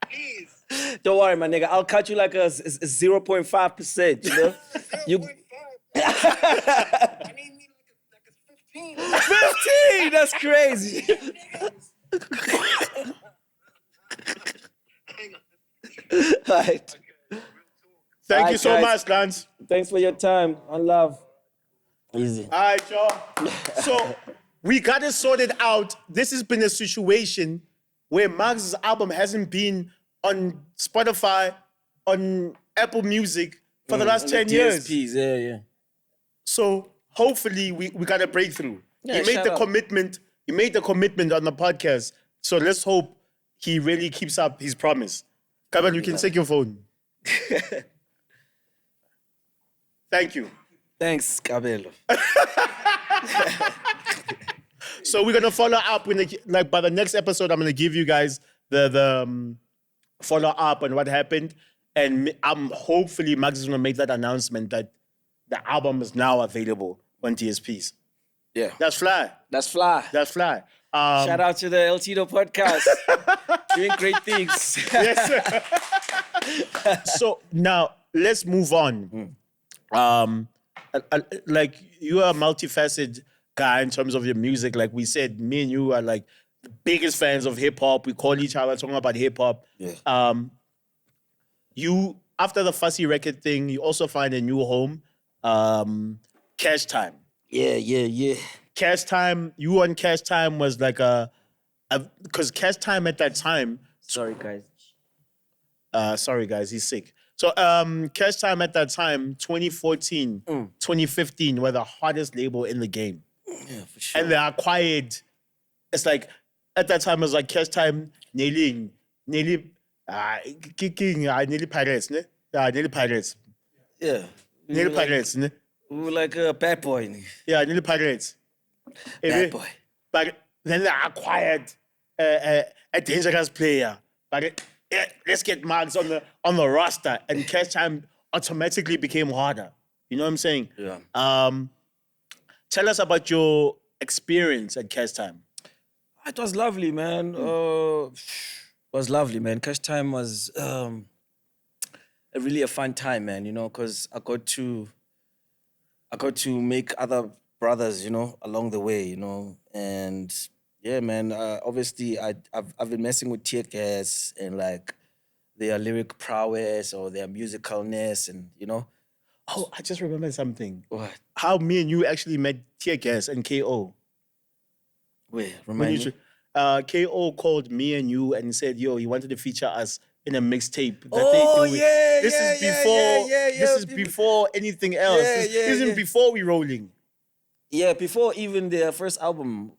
Please. Don't worry, my nigga. I'll cut you like a 0.5%, you know? You 0.5. I mean, like a 15. 15! That's crazy. Hang on. Right. Thank All you right, so guys. much, Lance. Thanks for your time. I love. Easy. All right, y'all. So we got it sorted out. This has been a situation where Maggz's album hasn't been on Spotify, on Apple Music for the last 10 years. DSPs, yeah. So hopefully we got a breakthrough. Yeah, He made shout the out. commitment. He made the commitment on the podcast. So let's hope he really keeps up his promise. Come on, you can take your phone. Thank you. Thanks, Cabello. So we're gonna follow up when by the next episode. I'm gonna give you guys the follow up on what happened, and hopefully Maggz is gonna make that announcement that the album is now available on DSPs. Yeah. That's fly. That's fly. That's fly. Shout out to the L-Tido podcast. Doing great things. Yes, sir. So now let's move on. Like you are a multifaceted guy in terms of your music. Like we said, me and you are like the biggest fans of hip hop. We call each other talking about hip hop. Yeah. You after the Fussy record thing, you also find a new home. Cashtime. Yeah. Cashtime. You on Cashtime was like because Cashtime at that time. Sorry, guys. Sorry, guys, he's sick. So, Cashtime at that time, 2014, 2015, were the hottest label in the game. Yeah, for sure. And they acquired, it's like, at that time, it was like Cashtime, nearly Pirates, ne? Nearly Pirates. Yeah. Nearly Pirates, ne? We were like a bad boy. Nigga. Yeah, nearly Pirates. Bad boy. But then they acquired a dangerous player. But let's get Maggz on the roster, and Cashtime automatically became harder. You know what I'm saying? Yeah. Tell us about your experience at Cashtime. It was lovely, man. It was lovely, man. Cashtime was really a fun time, man. You know, because I got to make other brothers, you know, along the way, you know, and yeah, man. Obviously, I've been messing with Tear Gas and like their lyric prowess or their musicalness, and you know. Oh, I just remembered something. What? How me and you actually met Tear Gas and KO. Wait, remind me. KO called me and you and said, "Yo, he wanted to feature us in a mixtape." This is before anything else. This isn't before we rolling. Yeah, before even their first album.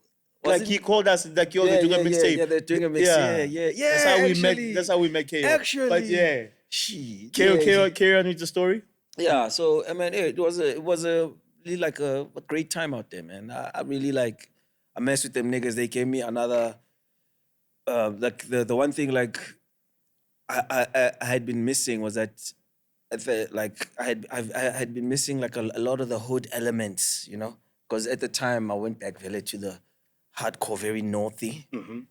Like he called us, like, "Yo, they're doing a mixtape." Yeah, they're doing a mixtape. Yeah. That's how we met. That's how we met KO. Actually, but yeah, shit. KO, carry on with the story. Yeah, so I mean, it was a really like a great time out there, man. I really like, I messed with them niggas. They gave me another, like the one thing like I had been missing was that, I had been missing like a lot of the hood elements, you know, because at the time I went back really to the hardcore, very northy,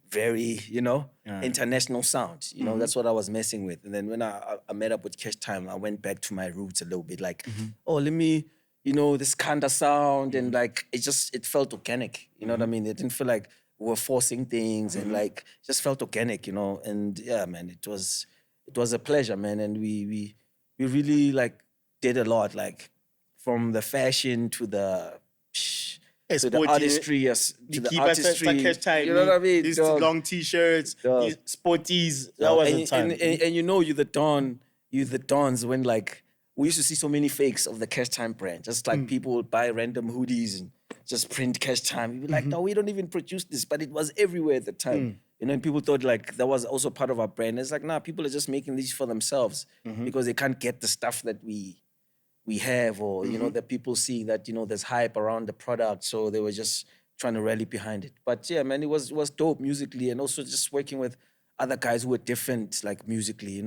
very, international sound. That's what I was messing with. And then when I met up with Cashtime, I went back to my roots a little bit, like, let me, this kind of sound, and like it felt organic. You know what I mean? It didn't feel like we were forcing things, and like it just felt organic, And yeah, man, it was a pleasure, man. And we really like did a lot, like from the fashion to the artistry, to the artistry. Time, you know what I mean? These Dog. long t-shirts, Dog. these sporties. That was the time. And you're the dons when like we used to see so many fakes of the Cashtime brand. Just like people would buy random hoodies and just print Cashtime. You'd be like, no, we don't even produce this, but it was everywhere at the time. And people thought like that was also part of our brand. It's like, nah, people are just making these for themselves because they can't get the stuff that we have, or that people see that there's hype around the product, so they were just trying to rally behind it. But yeah, man, it was dope musically, and also just working with other guys who were different, like musically,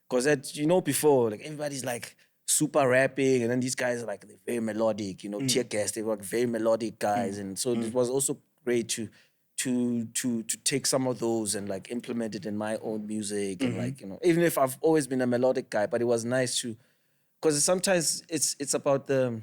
because before, like everybody's like super rapping, and then these guys are like they're very melodic, Tear Gas, they were like very melodic guys, and so it was also great to take some of those and like implement it in my own music, and like even if I've always been a melodic guy, but it was nice to. Because sometimes it's about the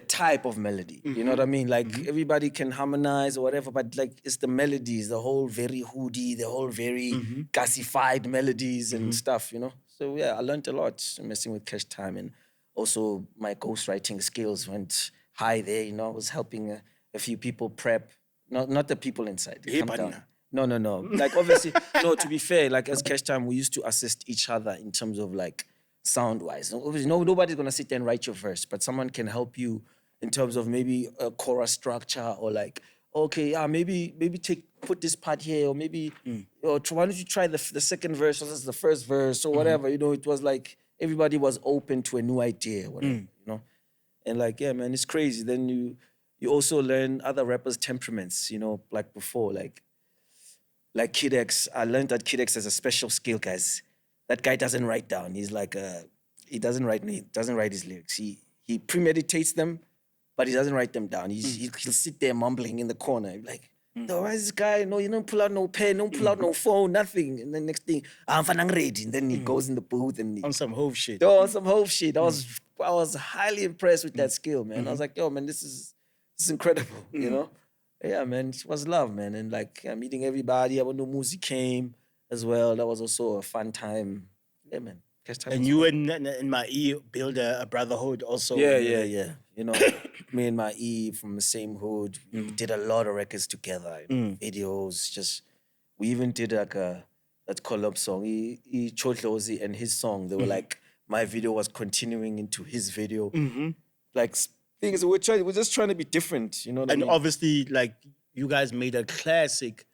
type of melody. You know what I mean? Like everybody can harmonize or whatever, but like it's the melodies, the whole very hoody, the whole very gasified melodies and stuff, So yeah, I learned a lot messing with Cashtime, and also my ghostwriting skills went high there. I was helping a few people prep, not the people inside. They come down. No. Like obviously, no. To be fair, like as Cashtime, we used to assist each other in terms of like. Sound-wise. Obviously, nobody's gonna sit there and write your verse, but someone can help you in terms of maybe a chorus structure, or like, okay, maybe put this part here, or maybe, or why don't you try the second verse, or this is the first verse, or whatever. It was like everybody was open to a new idea, whatever, And like, yeah, man, it's crazy. Then you also learn other rappers' temperaments, like before, like Kid X. I learned that Kid X has a special skill, guys. That guy doesn't write down. He's like he doesn't write his lyrics. He premeditates them, but he doesn't write them down. He'll sit there mumbling in the corner. He'll be like, no, why is this guy? No, you don't pull out no pen, don't pull out no phone, nothing. And then next thing, I'm ready. And then he goes in the booth and on some Hove shit. On some Hove shit. I was highly impressed with that skill, man. I was like, yo, man, this is incredible, Yeah, man, it was love, man. And like meeting everybody. When Muzi came as well, that was also a fun time. Yeah, man. And you and my E build a brotherhood also. Yeah. Me and my E from the same hood. We did a lot of records together, videos. We even did like that collab song. He Chodlozi and his song. They were like, my video was continuing into his video. Like things we're just trying to be different. You know what I mean? Obviously, like you guys made a classic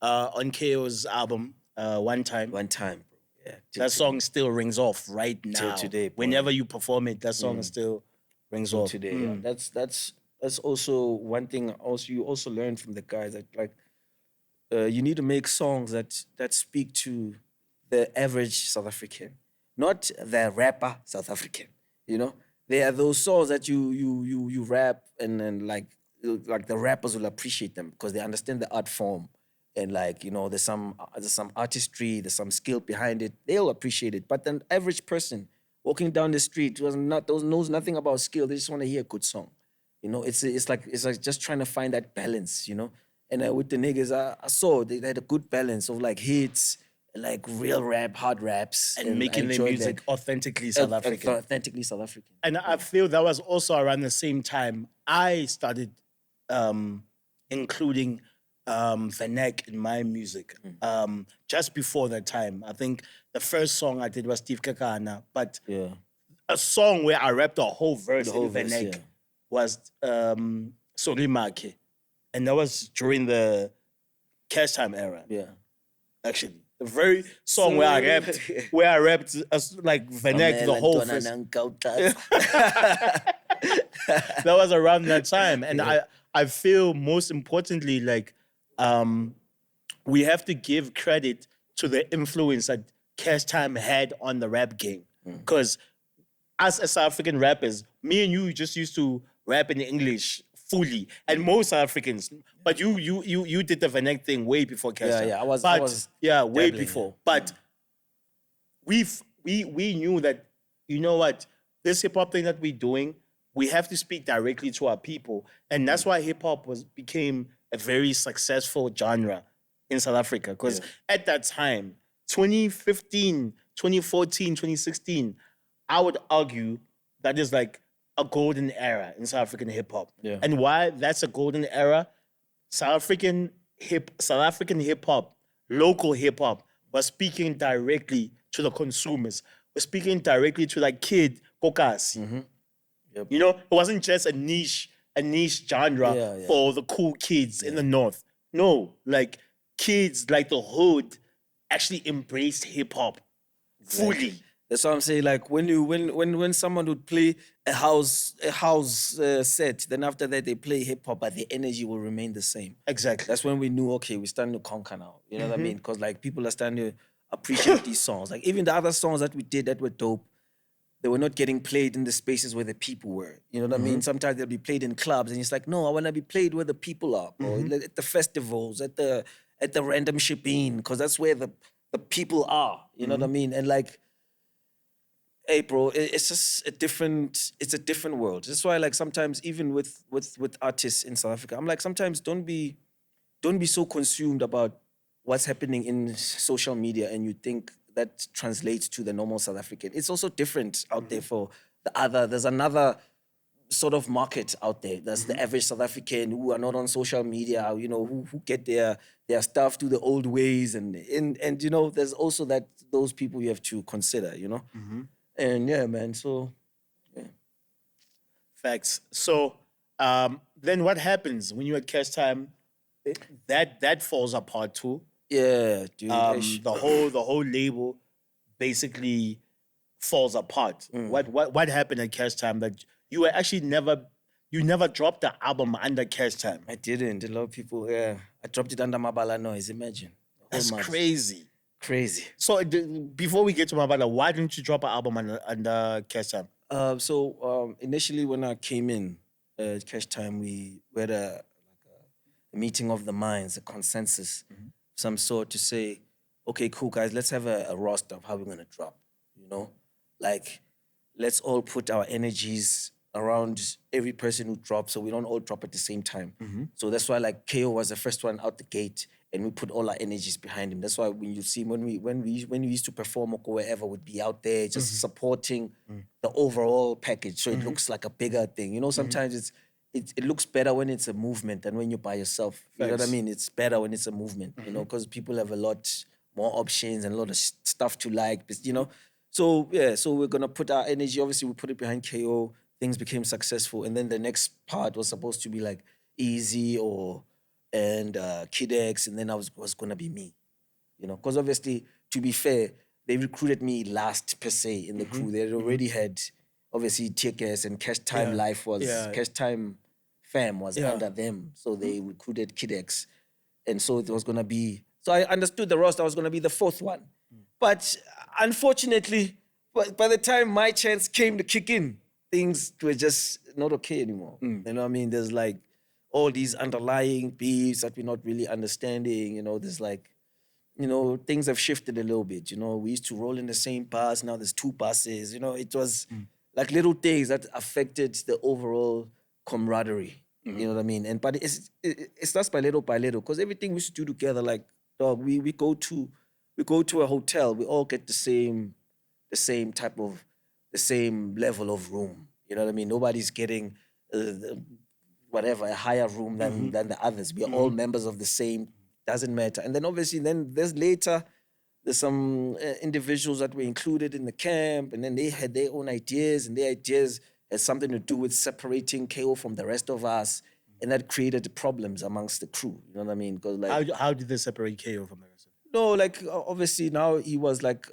on KO's album. One time, bro. Yeah, that song still rings off right now. Till today, bro. Whenever you perform it, that song still rings off today. Yeah. That's also one thing. Also, you also learn from the guys that like you need to make songs that speak to the average South African, not the rapper South African. There are those songs that you rap and then like the rappers will appreciate them because they understand the art form. And like, there's some artistry, there's some skill behind it. They'll appreciate it. But the average person walking down the street knows nothing about skill. They just want to hear a good song. It's like just trying to find that balance, And with the niggas, I saw they had a good balance of like hits, like real rap, hard raps. And making the music authentically South African. Authentically South African. And I feel that was also around the same time I started including Vanek in my music. Just before that time, I think the first song I did was Steve Kakana, but a song where I rapped a whole verse in Vanek was Sorimake, and that was during the Cashtime era. Yeah, actually, the very song where I rapped like Vanek the whole verse. That was around that time, and I feel most importantly like. We have to give credit to the influence that Cashtime had on the rap game. Because us as South African rappers, me and you just used to rap in English fully, and most South Africans. But you did the Vanek thing way before Cashtime. Yeah, I was way dabbling, before. yeah. But we knew that, you know what, this hip hop thing that we're doing, we have to speak directly to our people, and that's why hip hop became a very successful genre in South Africa. Because at that time, 2015, 2014, 2016, I would argue that is like a golden era in South African hip hop. Yeah. And why that's a golden era? South African hip hop, local hip hop, was speaking directly to the consumers. We're speaking directly to like Kid Kokasi. Yep. You know, it wasn't just a niche genre Yeah. for the cool kids in the north. No, like kids like the hood actually embraced hip hop fully. That's what I'm saying. Like when someone would play a house set, then after that they play hip hop, but the energy will remain the same. Exactly. That's when we knew, okay, we're starting to conquer now. You know what I mean? Because like people are starting to appreciate these songs. Like even the other songs that we did that were dope, they were not getting played in the spaces where the people were. You know what I mean? Sometimes they'll be played in clubs, and it's like, no, I want to be played where the people are, or at the festivals, at the random shipping, because that's where the people are. You know what I mean? And like, hey, bro, it's just a different world. That's why, like, sometimes even with artists in South Africa, I'm like, sometimes don't be so consumed about what's happening in social media and you think that translates to the normal South African. It's also different out there for there's another sort of market out there. That's the average South African who are not on social media, you know, who get their stuff through the old ways. And you know, there's also those people you have to consider, you know? And yeah, man, so, yeah. Facts. So then what happens when you're at Cashtime? That falls apart too. Yeah, dude. The whole label basically falls apart. What happened at Cashtime that you were actually never dropped the album under Cashtime? I didn't. A lot of people, yeah. I dropped it under Mabala Noise, imagine. That's crazy. Crazy. So before we get to Mabala, why didn't you drop an album under Cashtime? So initially when I came in at Cashtime, we had a meeting of the minds, a consensus, some sort, to say, okay, cool, guys, let's have a roster of how we're gonna drop. You know, like, let's all put our energies around every person who drops, so we don't all drop at the same time. So that's why, like, KO was the first one out the gate, and we put all our energies behind him. That's why when you see when we used to perform or wherever, would be out there just supporting the overall package, so it looks like a bigger thing. You know, sometimes it looks better when it's a movement than when you're by yourself. You know what I mean? It's better when it's a movement, you know, because people have a lot more options and a lot of stuff to like, you know? So, yeah, so we're going to put our energy, obviously we put it behind KO, things became successful, and then the next part was supposed to be like Easy and Kid X, and then I was going to be me, you know? Because obviously, to be fair, they recruited me last per se in the crew. They already had, obviously, TKS and Cashtime Life was, Cashtime Fam was under them. So they recruited Kid X. And so it was going to be, so I understood the roster was going to be the fourth one. But unfortunately, by the time my chance came to kick in, things were just not okay anymore. You know what I mean? There's like all these underlying beefs that we're not really understanding. You know, there's like, you know, things have shifted a little bit. You know, we used to roll in the same bus. Now there's two buses. You know, it was like little things that affected the overall camaraderie. You know what I mean? But it starts by little, because everything we used to do together, like, dog, we go to a hotel, we all get the same level of room. You know what I mean? Nobody's getting a higher room than the others. We are all members of the same, doesn't matter. And then obviously there's some individuals that were included in the camp, and then they had their own ideas, and their ideas had something to do with separating KO from the rest of us, and that created problems amongst the crew. You know what I mean? Because like, How did they separate KO from the rest of it? no, like obviously now he was like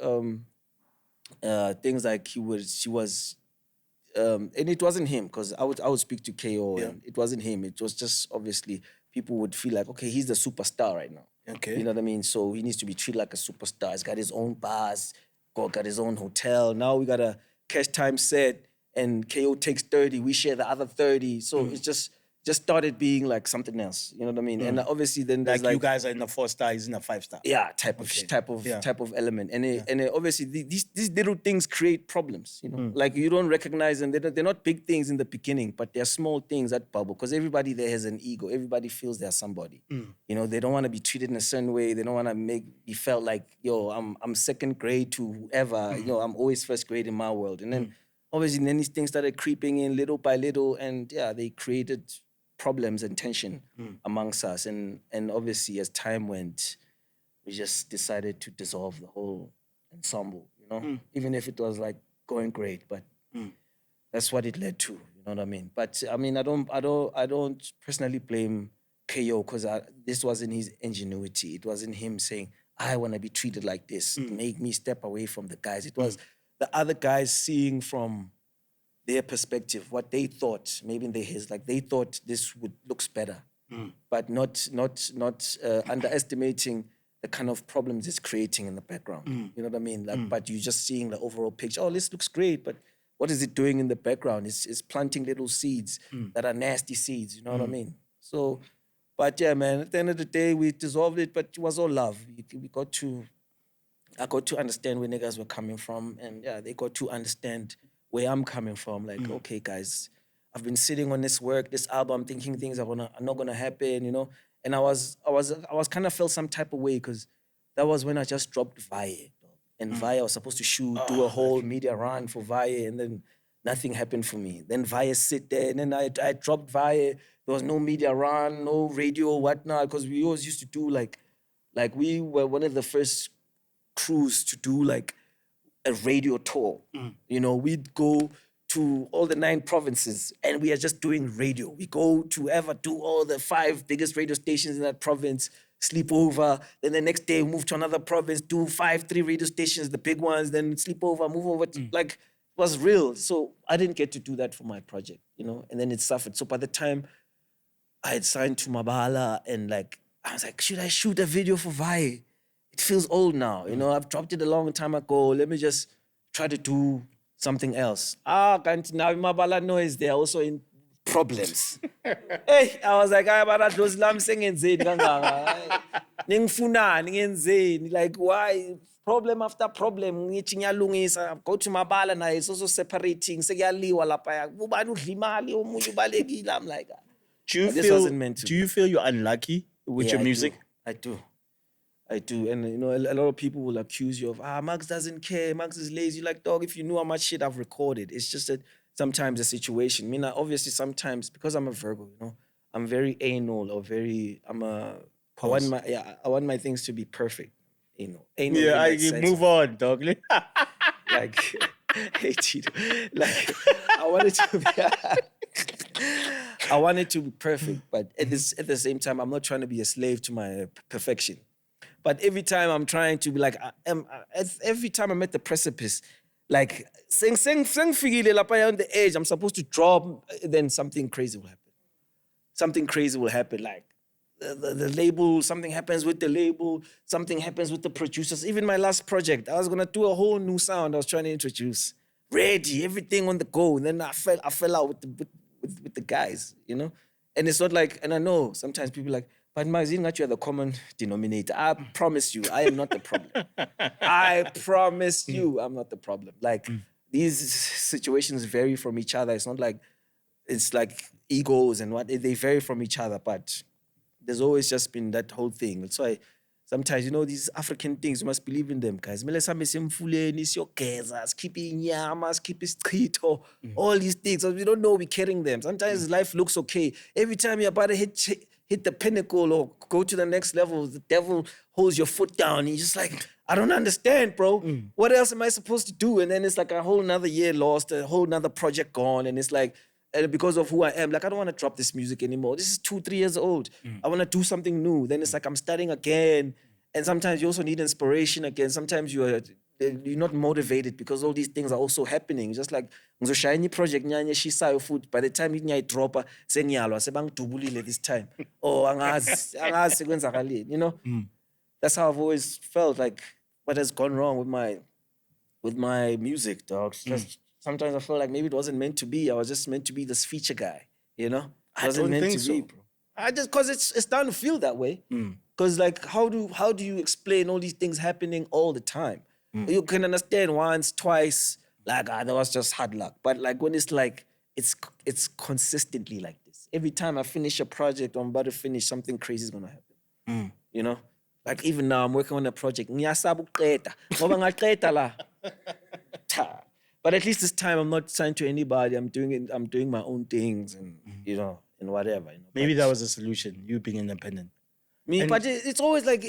things like she was and it wasn't him, because I would speak to KO and it wasn't him. It was just obviously people would feel like, okay, he's the superstar right now. Okay. You know what I mean? So he needs to be treated like a superstar. He's got his own bars, got his own hotel. Now we got a Cashtime set, and KO takes 30. We share the other 30. So it's just, just started being like something else. You know what I mean? And obviously then there's Like you guys are in a 4-star, he's in a 5-star. yeah, Okay. type of element, and obviously these little things create problems. You know, like you don't recognize them. They're not big things in the beginning, but they're small things that bubble because everybody there has an ego. Everybody feels they're somebody. You know, they don't want to be treated in a certain way. They don't want to be felt like I'm second grade to whoever. You know, I'm always first grade in my world, and then obviously then these things started creeping in little by little, and yeah, they created problems and tension amongst us. And obviously as time went, we just decided to dissolve the whole ensemble, you know, even if it was like going great, but that's what it led to, you know what I mean? But I mean, I don't personally blame KO because this wasn't his ingenuity. It wasn't him saying, I want to be treated like this, make me step away from the guys. It was the other guys seeing from their perspective, what they thought, maybe in their heads, like they thought this looks better, but not underestimating the kind of problems it's creating in the background. You know what I mean? Like, but you're just seeing the overall picture. Oh, this looks great, but what is it doing in the background? It's planting little seeds that are nasty seeds. You know what I mean? So, but yeah, man. At the end of the day, we dissolved it, but it was all love. I got to understand where niggas were coming from, and yeah, they got to understand where I'm coming from. Like, okay, guys, I've been sitting on this work, this album, thinking things are not gonna happen, you know. And I was kind of felt some type of way because that was when I just dropped Vaye. And Vaye, I was supposed to do a whole media run for Vaye, and then nothing happened for me. Then Vaye sit there, and then I dropped Vaye. There was no media run, no radio, whatnot, because we always used to do like we were one of the first crews to do like a radio tour. You know, we'd go to all the 9 provinces and we are just doing radio. We go to do all the 5 biggest radio stations in that province, sleep over. Then the next day move to another province, do 3 radio stations, the big ones, then sleep over, move over. Like, it was real. So I didn't get to do that for my project, you know, and then it suffered. So by the time I had signed to Mabala and like, I was like, should I shoot a video for Vaye? It feels old now, you know, I've dropped it a long time ago. Let me just try to do something else. Kanti now Mabala noise, they're also in problems. Hey, I was like, but those lambs singing Ningfunani, like, why? Problem after problem. Go to Mabala now, it's also separating. I'm like, this wasn't meant to. Do you feel you're unlucky with your music? I do. And, you know, a lot of people will accuse you of, Maggz doesn't care, Maggz is lazy. Like, dog, if you knew how much shit I've recorded, it's just that sometimes the situation. I mean, obviously sometimes, because I'm a Virgo, you know, I'm very anal or I want my things to be perfect, you know. Anal Yeah, move on, dog. Like, hey, Tito. Like, I want it to be perfect, but at the same time, I'm not trying to be a slave to my perfection. But every time I'm trying to be like, every time I'm at the precipice, like, saying on the edge, I'm supposed to drop, then something crazy will happen. Something crazy will happen, like the label, something happens with the label, something happens with the producers. Even my last project, I was gonna do a whole new sound I was trying to introduce. Ready, everything on the go. And then I fell out with the guys, you know? And it's not like, and I know sometimes people are like, but Maggz, you are the common denominator. I promise you, I am not the problem. I promise you, I'm not the problem. Like, these situations vary from each other. It's not like, it's like egos and what, they vary from each other, but there's always just been that whole thing. That's why sometimes, you know, these African things, you must believe in them, guys. Keep all these things. We don't know we're carrying them. Sometimes life looks okay. Every time you're about to hit the pinnacle or go to the next level, the devil holds your foot down. And you're just like, I don't understand, bro. What else am I supposed to do? And then it's like a whole nother year lost, a whole nother project gone. And it's like, because of who I am, like, I don't want to drop this music anymore. This is 2-3 years old. I want to do something new. Then it's like, I'm starting again. And sometimes you also need inspiration again. Sometimes you're not motivated because all these things are also happening. Just like, shiny project, food. By the time you drop, this time. You know? That's how I've always felt like what has gone wrong with my music, dog. Just sometimes I feel like maybe it wasn't meant to be. I was just meant to be this feature guy, you know? Wasn't meant to be, bro. I just cause it's starting to feel that way. Cause like how do you explain all these things happening all the time? You can understand once, twice, like that was just hard luck. But like when it's like it's consistently like this. Every time I finish a project or I'm about to finish, something crazy is gonna happen. You know? Like even now I'm working on a project. Ngiyasaba ukuqeda. Ngoba ngaqeda la. Ta. But at least this time I'm not signed to anybody. I'm doing my own things and you know, and whatever. You know? Maybe But that was a solution, you being independent. but it's always like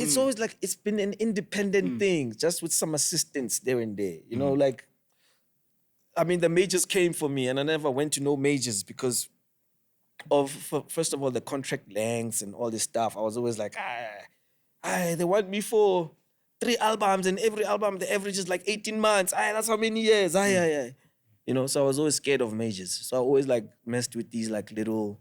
it's been an independent thing, just with some assistance there and there. You know, like I mean, the majors came for me, and I never went to no majors because of first of all the contract lengths and all this stuff. I was always like, they want me for 3 albums, and every album the average is like 18 months. That's how many years. You know, so I was always scared of majors. So I always like messed with these like little.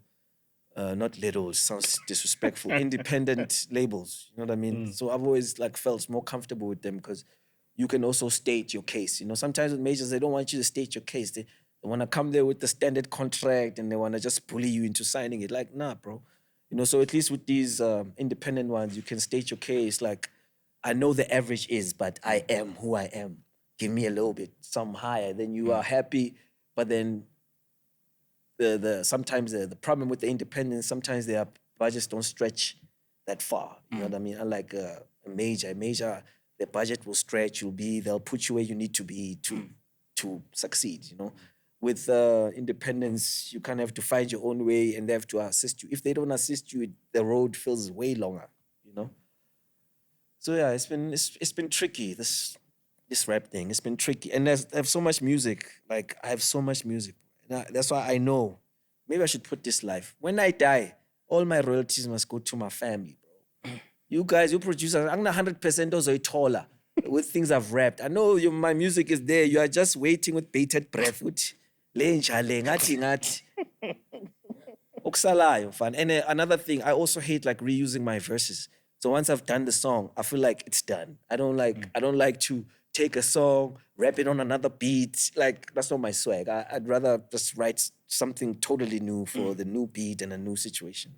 Not little, sounds disrespectful, independent labels, you know what I mean? So I've always like felt more comfortable with them because you can also state your case. You know, sometimes with majors, they don't want you to state your case. They want to come there with the standard contract and they want to just bully you into signing it. Like, nah, bro. You know, so at least with these independent ones, you can state your case. Like, I know the average is, but I am who I am. Give me a little bit, some higher. Then you are happy, but then sometimes the problem with the independents, sometimes their budgets don't stretch that far. You know what I mean? Unlike a major, the budget will stretch. They'll put you where you need to be to succeed. You know, with independents, you kind of have to find your own way, and they have to assist you. If they don't assist you, the road feels way longer. You know. So yeah, it's been tricky. This rap thing, it's been tricky, and I have so much music. Like I have so much music. That's why I know. Maybe I should put this life. When I die, all my royalties must go to my family, bro. You guys, you producers, I'm not 100% also taller with things I've rapped. I know my music is there. You are just waiting with bated breath. Ngathi. Okusalayo, fun. And another thing, I also hate like reusing my verses. So once I've done the song, I feel like it's done. I don't like to take a song, rap it on another beat. Like, that's not my swag. I'd rather just write something totally new for the new beat and a new situation.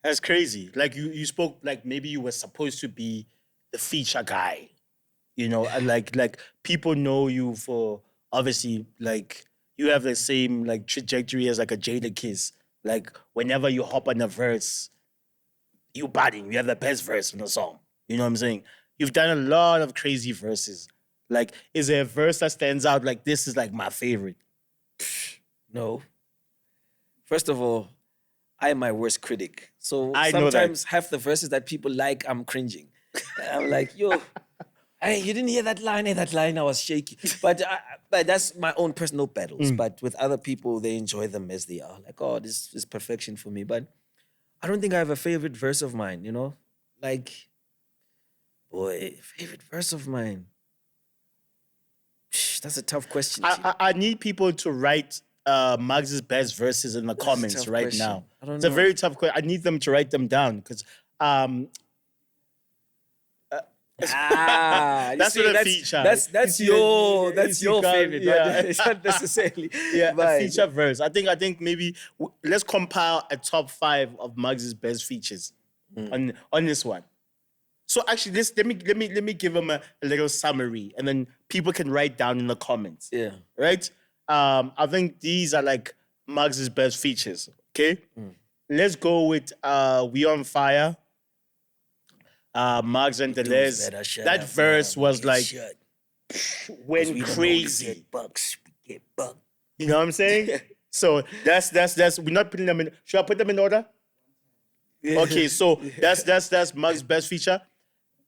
That's crazy. Like, you spoke like maybe you were supposed to be the feature guy. You know, and like people know you for, obviously, like, you have the same, like, trajectory as, like, a Jadakiss. Like, whenever you hop on a verse, you batting. You have the best verse in the song. You know what I'm saying? You've done a lot of crazy verses. Like, is there a verse that stands out like this is like my favorite? No. First of all, I am my worst critic. So I know sometimes half the verses that people like, I'm cringing. I'm like, yo, hey, you didn't hear that line? Hey, that line, I was shaky. But that's my own personal battles. But with other people, they enjoy them as they are. Like, oh, this is perfection for me. But I don't think I have a favorite verse of mine, you know? Like, boy, favorite verse of mine. That's a tough question. I need people to write Maggz's best verses in the comments right question. now. I don't It's know. a very tough question. I need them to write them down because that's you not a see, feature. That's your favorite, yeah. but it's not necessarily. a mine. feature verse. I think maybe let's compile a top 5 of Maggz's best features on this one. So actually, let me give them a little summary, and then people can write down in the comments. Yeah. Right. I think these are like Maggz's best features. Okay. Let's go with We On Fire. Maggz and Deleuze. That verse was like went crazy. Get bucks. You know what I'm saying? So that's we're not putting them in. Should I put them in order? Okay, so that's Maggz's best feature.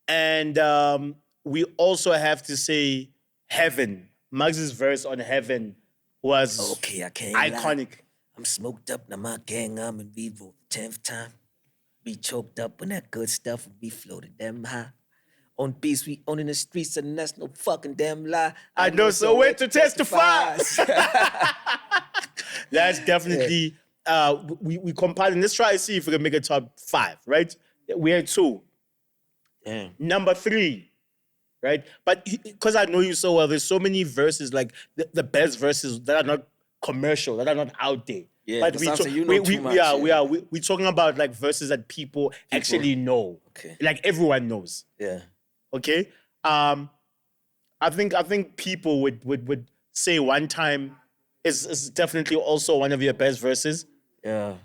And we also have to say Heaven. Maggz's verse on Heaven was Okay, I can't iconic. lie. I'm smoked up, now my gang, I'm in vivo the 10th time. We choked up on that good stuff and we floated them high. On beats, we owning the streets and that's no fucking damn lie. I know so where to testify. That's definitely we compiled, and let's try to see if we can make a top 5, right? We had 2. Damn. Number 3, right? But because I know you so well, there's so many verses, like the best verses that are not commercial, that are not out there. Yeah, but that we sounds talk, like you know too much, we're talking about like verses that people actually know. Okay. Like everyone knows. Yeah. Okay. I think people would say One Time is definitely also one of your best verses. Yeah.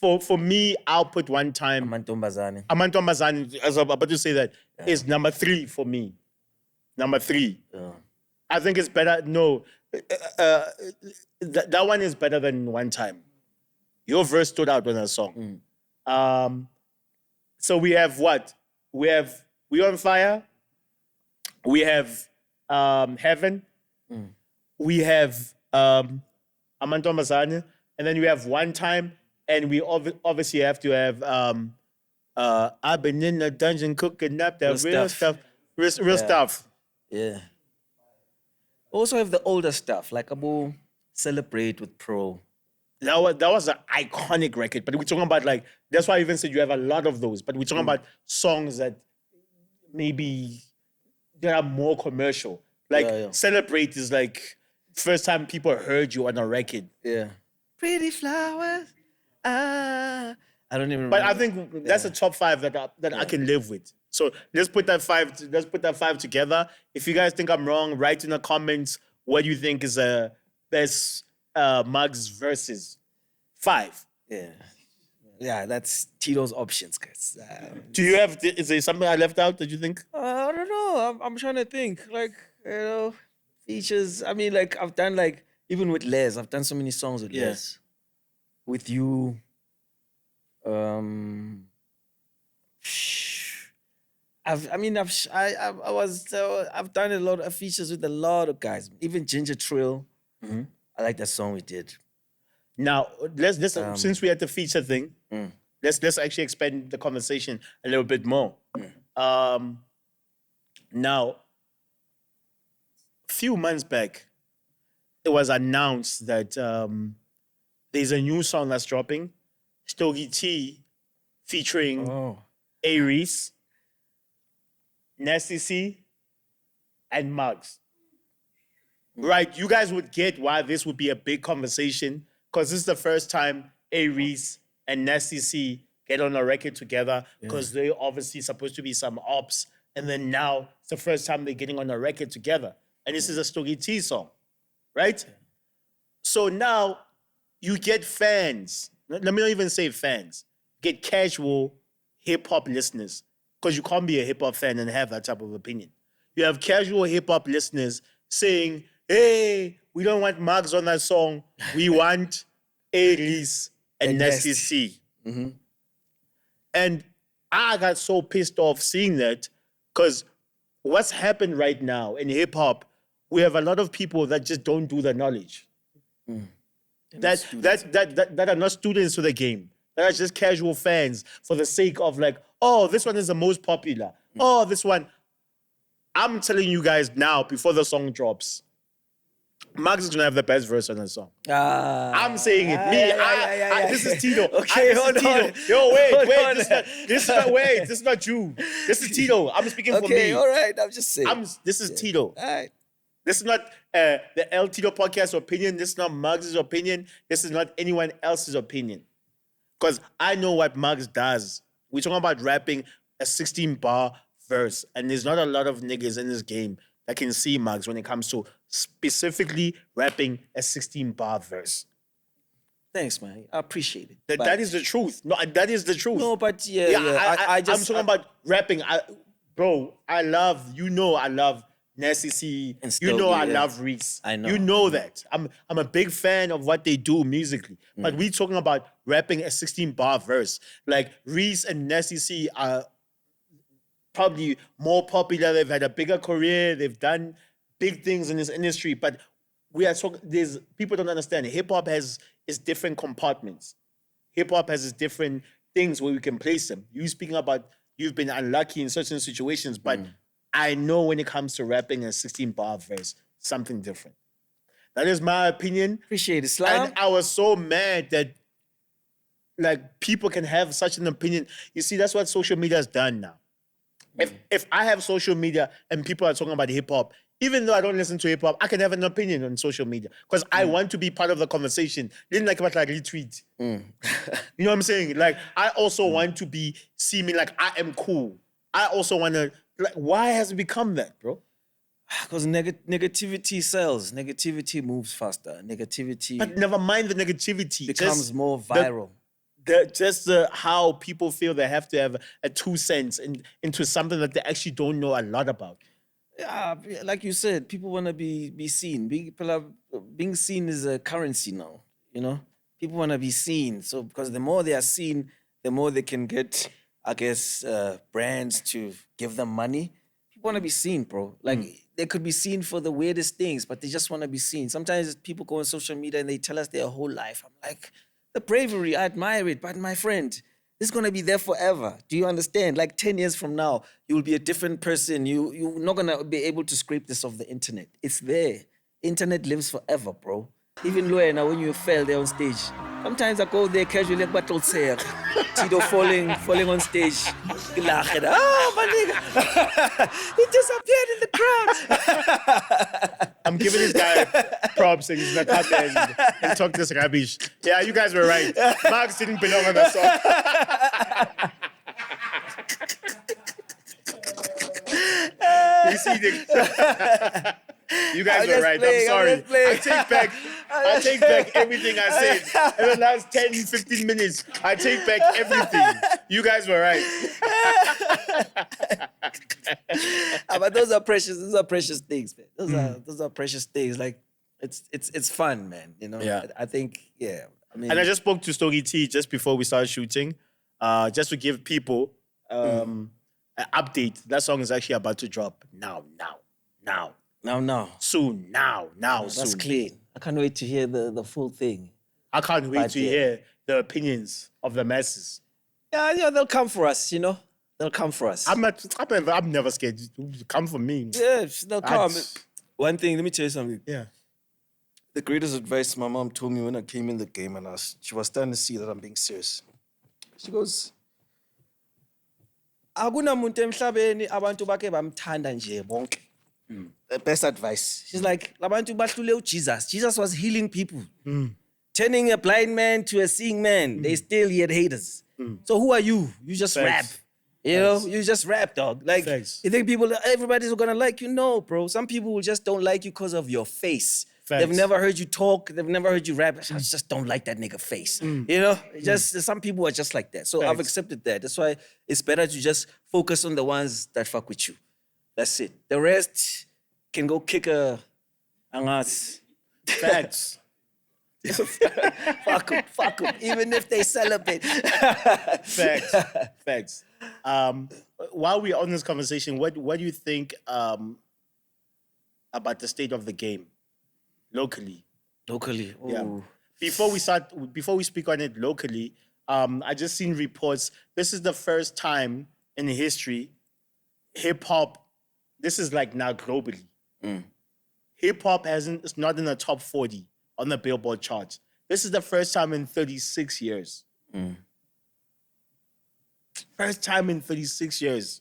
For me, I'll put One Time. Amantombazane. Amantombazane, as I'm about to say that, is number 3 for me. Number 3. Yeah. I think it's better. No, that one is better than One Time. Your verse stood out on that song. So we have what? We have We On Fire. We have Heaven. We have Amantombazane. And then we have One Time. And we obviously have to have I've been in the dungeon cooking up that real stuff. Real stuff. Yeah. Also have the older stuff, like Abu Celebrate with Pro. That was an iconic record. But we're talking about like, that's why I even said you have a lot of those. But we're talking about songs that maybe they are more commercial. Like Celebrate is like first time people heard you on a record. Yeah. Pretty flowers. I don't even But remember. I think that's a top 5 that I can live with. So let's put that 5 together. If you guys think I'm wrong, write in the comments what you think is a best Maggz verses 5. Yeah. Yeah, that's Tito's options, guys. Do you have? Is there something I left out that you think? I don't know. I'm trying to think. Like, features. I mean, like, I've done, like, even with Les, I've done so many songs with Les. With you. I've done a lot of features with a lot of guys. Even Ginger Trill. I like that song we did. Now let's since we had the feature thing, let's actually expand the conversation a little bit more. Now, a few months back, it was announced that there's a new song that's dropping, Stogie T, featuring A-Reece, Nasty C, and Maggz. Right, you guys would get why this would be a big conversation, because this is the first time A-Reece and Nasty C get on a record together, because they're obviously supposed to be some ops, and then now it's the first time they're getting on a record together. And this is a Stogie T song, right? So now you get fans. Let me not even say fans. Get casual hip-hop listeners, because you can't be a hip-hop fan and have that type of opinion. You have casual hip-hop listeners saying, hey, we don't want Maggz on that song. We want A-Reece and Nasty C. And I got so pissed off seeing that, because what's happened right now in hip-hop, we have a lot of people that just don't do the knowledge. That are not students to the game. That are just casual fans for the sake of like, oh, this one is the most popular. Oh, this one. I'm telling you guys now, before the song drops, Maggz is gonna have the best verse on the song. I'm saying it. This is Tito. Okay, hold on. Yo, wait. This is not you. This is Tito. I'm speaking for me. Okay, all right. I'm just saying. This is Tito. All right. This is not the L-Tido podcast opinion. This is not Maggz's opinion. This is not anyone else's opinion. Because I know what Maggz does. We're talking about rapping a 16-bar verse, and there's not a lot of niggas in this game that can see Maggz when it comes to specifically rapping a 16-bar verse. Thanks, man. I appreciate it. That is the truth. No, that is the truth. No, but I'm talking about rapping. I love Nasty C. And I love Reece. I know. You know that. I'm a big fan of what they do musically. But we talking about rapping a 16-bar verse. Like Reece and Nasty C are probably more popular. They've had a bigger career. They've done big things in this industry. But we are talking. There's people don't understand. Hip hop has its different compartments. Hip hop has its different things where we can place them. You speaking about you've been unlucky in certain situations, but I know when it comes to rapping a 16-bar verse, something different. That is my opinion. Appreciate it, Slam. And I was so mad that like people can have such an opinion. You see, that's what social media has done now. If I have social media and people are talking about hip hop, even though I don't listen to hip hop, I can have an opinion on social media because I want to be part of the conversation. Didn't like about like retweet. You know what I'm saying? Like I also want to be seeming like I am cool. I also want to like. Why has it become that, bro? Because negativity sells. Negativity moves faster. Negativity But never mind the negativity. becomes more viral. How people feel they have to have a 2 cents into something that they actually don't know a lot about. Yeah, like you said, people want to be seen. Being seen is a currency now, you know? People want to be seen. So because the more they are seen, the more they can get, I guess, brands to give them money. People want to be seen, bro. Like, they could be seen for the weirdest things, but they just want to be seen. Sometimes people go on social media and they tell us their whole life. I'm like, the bravery, I admire it, but my friend, this is going to be there forever. Do you understand? Like 10 years from now, you will be a different person. You're not going to be able to scrape this off the internet. It's there. Internet lives forever, bro. Even Luena, when you fell there on stage, sometimes I go there casually, but don't say it. Tito falling on stage. Oh, my nigga. He disappeared in the crowd. I'm giving this guy props and he's not out there and talk this rubbish. Yeah, you guys were right. Maggz didn't belong on that song. You see the... You guys were right. I'm sorry. I take back everything I said in the last 10, 15 minutes. I take back everything. You guys were right. But those are precious. Those are precious things, man. Those are precious things. Like it's fun, man. You know. Yeah. I think. Yeah. I mean. And I just spoke to Stogie T just before we started shooting, just to give people an update. That song is actually about to drop now. Soon, now, soon. That's clean. I can't wait to hear the full thing. I can't wait to hear the opinions of the masses. Yeah, they'll come for us, you know? They'll come for us. I'm never scared. Come for me. Yeah, they'll come. One thing, let me tell you something. Yeah. The greatest advice my mom told me when I came in the game and she was starting to see that I'm being serious. She goes, akunamuntu emhlabeni abantu bake bamthanda nje bonke. The best advice. She's like, labantu bahlule Jesus. Jesus was healing people. Turning a blind man to a seeing man. They still yet haters. So who are you? You just rap. You know, you just rap, dog. Like, you think everybody's gonna like you? No, bro. Some people just don't like you because of your face. They've never heard you talk. They've never heard you rap. I just don't like that nigga face. You know, just some people are just like that. So I've accepted that. That's why it's better to just focus on the ones that fuck with you. That's it. The rest can go kick a ass. Facts. Fuck them. Even if they celebrate. Facts. While we're on this conversation, what do you think about the state of the game locally? Locally? Ooh. Yeah. Before we speak on it locally, I just seen reports. This is the first time in history hip-hop, this is like now globally. Hip-hop it's not in the top 40 on the Billboard charts. This is the first time in 36 years. First time in 36 years.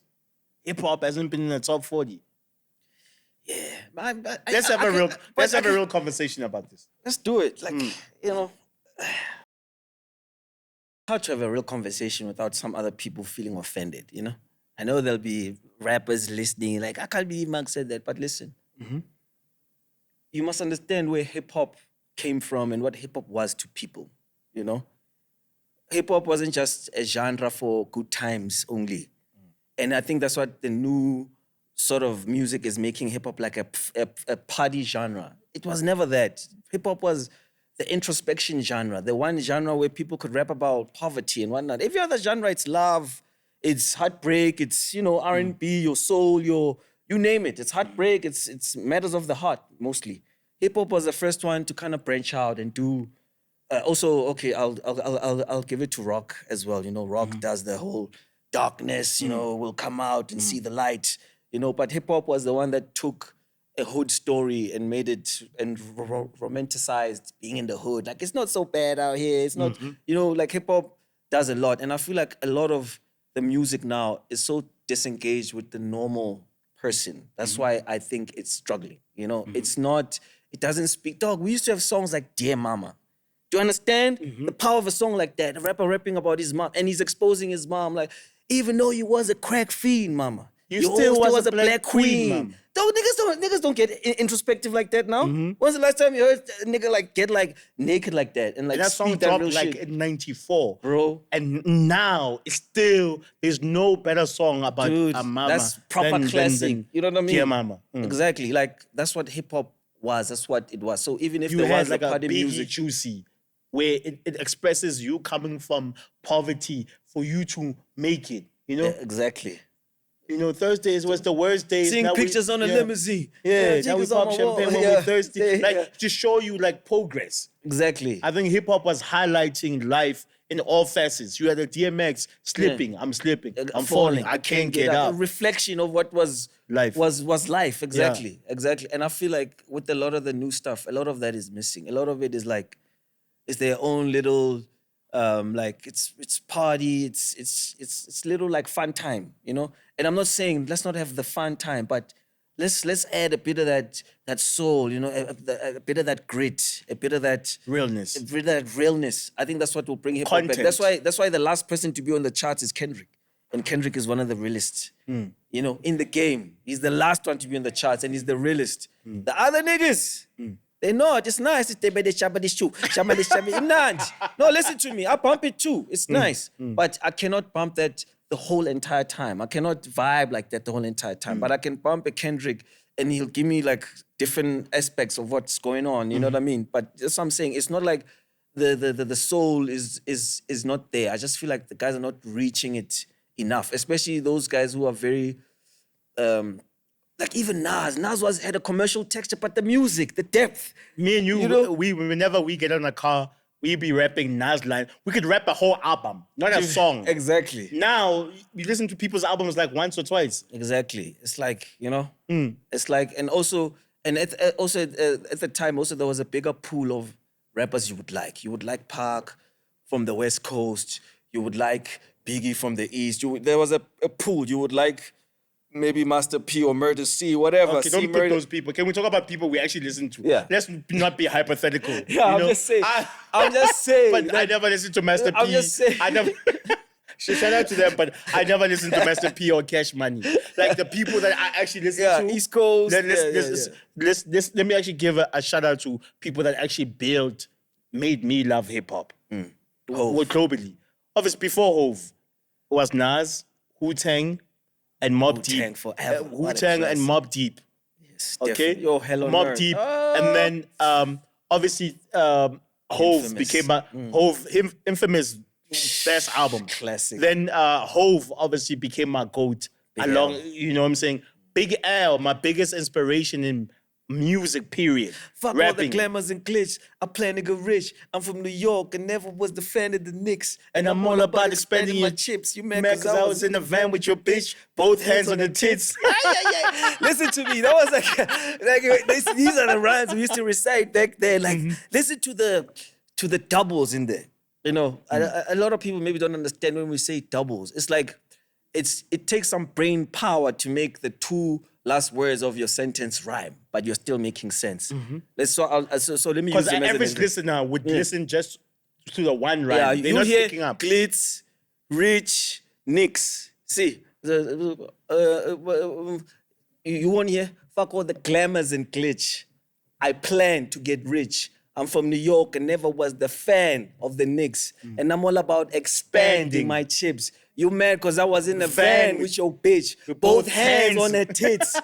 Hip-hop hasn't been in the top 40. Yeah. Let's have a real conversation about this. Let's do it. Like, you know, how to have a real conversation without some other people feeling offended, you know? I know there'll be rappers listening, like, I can't believe Maggz said that, but listen. You must understand where hip-hop came from and what hip-hop was to people, you know? Hip-hop wasn't just a genre for good times only. And I think that's what the new sort of music is making hip-hop like a party genre. It was never that. Hip-hop was the introspection genre, the one genre where people could rap about poverty and whatnot. Every other genre, it's love, it's heartbreak, it's, you know, R&B, your soul, you name it. It's heartbreak, it's matters of the heart, mostly. Hip-hop was the first one to kind of branch out and do, also, okay, I'll give it to rock as well. You know, rock does the whole darkness, you know, will come out and see the light, you know, but hip-hop was the one that took a hood story and made it and romanticized being in the hood. Like, it's not so bad out here. It's not, you know, like hip-hop does a lot. And I feel like a lot of the music now is so disengaged with the normal person. That's why I think it's struggling. You know, it's not. It doesn't speak. Dog, we used to have songs like "Dear Mama." Do you understand the power of a song like that? A rapper rapping about his mom, and he's exposing his mom. Like, even though you was a crack fiend, mama, You still was a black queen, mama. Though niggas don't get introspective like that now. When's the last time you heard a nigga like get like naked like that and like And that song speak that dropped real like shit? in 94. Bro. And now it's still, there's no better song about Dude, a mama. that's proper classic. You know what I mean? Dear Mama. Exactly. Like that's what hip hop was. That's what it was. So even if You there had was like a a party Biggie music, Juicy, where it expresses you coming from poverty for you to make it. You know, exactly. you know, Thursdays was the worst days. Seeing Now pictures on a limousine. Yeah, now we niggas on pop my wall. champagne when Yeah, we're thirsty. yeah, Like yeah. to show you like progress. Exactly. I think hip hop was highlighting life in all facets. You had a DMX slipping, I'm slipping, I'm falling, I can't get A up. reflection of what was Life. Was life. Exactly. Exactly. And I feel like with a lot of the new stuff, a lot of that is missing. A lot of it is like, it's their own little like it's party, it's little like fun time, you know? And I'm not saying let's not have the fun time, but let's add a bit of that soul, you know, a bit of that grit, a bit of that Realness. a bit of that realness. I think that's what will bring hip hop back. Content. That's why the last person to be on the charts is Kendrick. And Kendrick is one of the realest. You know, in the game. He's the last one to be on the charts and he's the realest. The other niggas, they know it's nice. It's no, listen to me. I bump it too. It's nice. But I cannot bump that the whole entire time. I cannot vibe like that the whole entire time. But I can bump a Kendrick and he'll give me like different aspects of what's going on. You know what I mean? But that's what I'm saying. It's not like the soul is not there. I just feel like the guys are not reaching it enough, especially those guys who are very, like even Nas. Nas had a commercial texture, but the music, the depth. Me and you, know? whenever we get in a car, we be rapping Nas line. We could rap a whole album, not a song. Exactly. Now, you listen to people's albums like once or twice. Exactly. It's like, you know, it's like, and also, at the time, also there was a bigger pool of rappers you would like. You would like Park from the West Coast. You would like Biggie from the East. There was a pool. You would like maybe Master P or Murder C, whatever. Okay, don't put those people. Can we talk about people we actually listen to? Yeah. Let's not be hypothetical. Yeah, you I'm know? just saying. I'm just saying. But I never listened to Master P. I'm just saying. I never. Shout out to them, but I never listened to Master P or Cash Money. Like the people that I actually listen to. East Coast. Let me actually give a shout out to people that actually made me love hip hop. Globally. Obviously, before Hove was Nas, Wu-Tang, and Mobb Deep. Wu-Tang forever. What a Wu-Tang and classic. Mobb Deep. Yes, Okay? definitely. Yo, hell on Mobb earth. Deep. And then obviously Hove Infamous. became infamous best album. Classic. Then Hove obviously became my GOAT. L. You know what I'm saying? Big L, my biggest inspiration in music, period. Fuck all the glamours and glitch. I play nigga rich. I'm from New York and never was the fan of the Knicks. And I'm all about expanding my your chips. You Man, mad cause I was in the van with your bitch, both hands on the tits. Listen to me. That was like these are the rhymes we used to recite back then. Like, listen to the doubles in there. You know, a lot of people maybe don't understand when we say doubles. It's like it takes some brain power to make the two last words of your sentence rhyme, but you're still making sense. So let me use Because them the as an average example. listener would listen just to the one rhyme. Yeah, They're you not hear picking up. glitz, rich, nicks. See, you won't hear fuck all the glamours and glitch. I plan to get rich. I'm from New York and never was the fan of the Knicks. And I'm all about expanding my chips. You mad because I was in the van with your bitch. Both hands on her tits.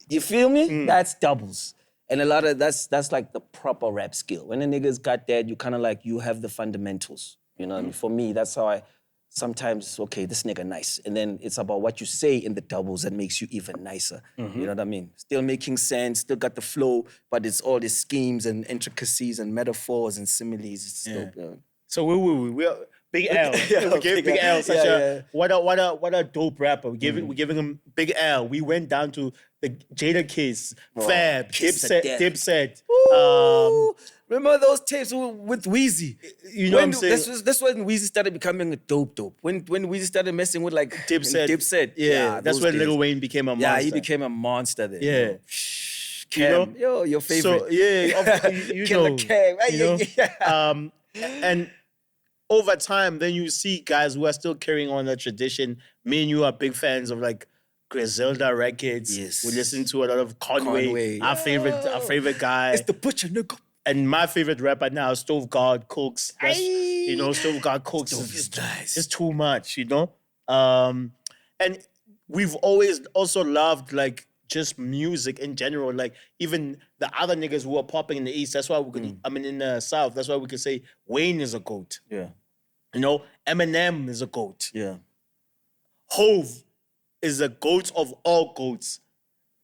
You feel me? That's doubles. And a lot of that's like the proper rap skill. When a nigga's got that, you kind of like, you have the fundamentals. You know what I mean? For me, that's how I sometimes, okay, this nigga nice. And then it's about what you say in the doubles that makes you even nicer. You know what I mean? Still making sense, still got the flow, but it's all these schemes and intricacies and metaphors and similes. It's still, So we are Big L. Yeah, we gave Big L such yeah. what a dope rapper. We're giving him Big L. We went down to the Jada Kiss, Fab, Kiss of death. Dipset. Ooh, remember those tapes with Weezy? You know what I'm saying? This when Weezy started becoming a dope. When Weezy started messing with like Dipset. Yeah, that's those when days. Lil Wayne became a monster. Yeah, he became a monster then. Yeah. Cam, your favorite. So yeah, you Killer know, Cam. And over time, then you see guys who are still carrying on the tradition. Me and you are big fans of like Griselda records. Yes. We listen to a lot of Conway. Our favorite guy. It's the butcher nigga. And my favorite rapper now, Stove God Cooks. That's, Stove God Cooks Stove is nice. It's too much, And we've always also loved like just music in general. Like even the other niggas who are popping in the East. That's why we could. In the South. That's why we could say Wayne is a GOAT. Yeah. Eminem is a GOAT. Yeah. Hove is the GOAT of all GOATs.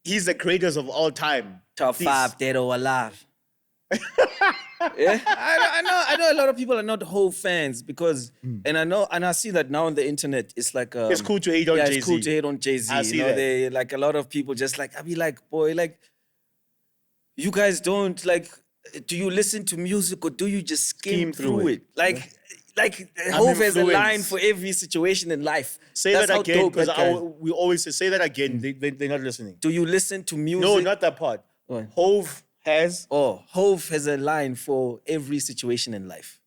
He's the greatest of all time. Top 5 dead or alive. Yeah, I know a lot of people are not Hove fans because, and I see that now on the internet. It's like it's cool to hate on Jay-Z. It's cool to hate on Jay-Z. I see that. They like a lot of people just like I be like, boy, like you guys don't like. Do you listen to music or do you just skim through it? Like Hove has a line for every situation in life. Say That's that how again dope because that guy is. we always say that again. They're not listening. Do you listen to music? No, not that part. What? Hove has. Hove has a line for every situation in life.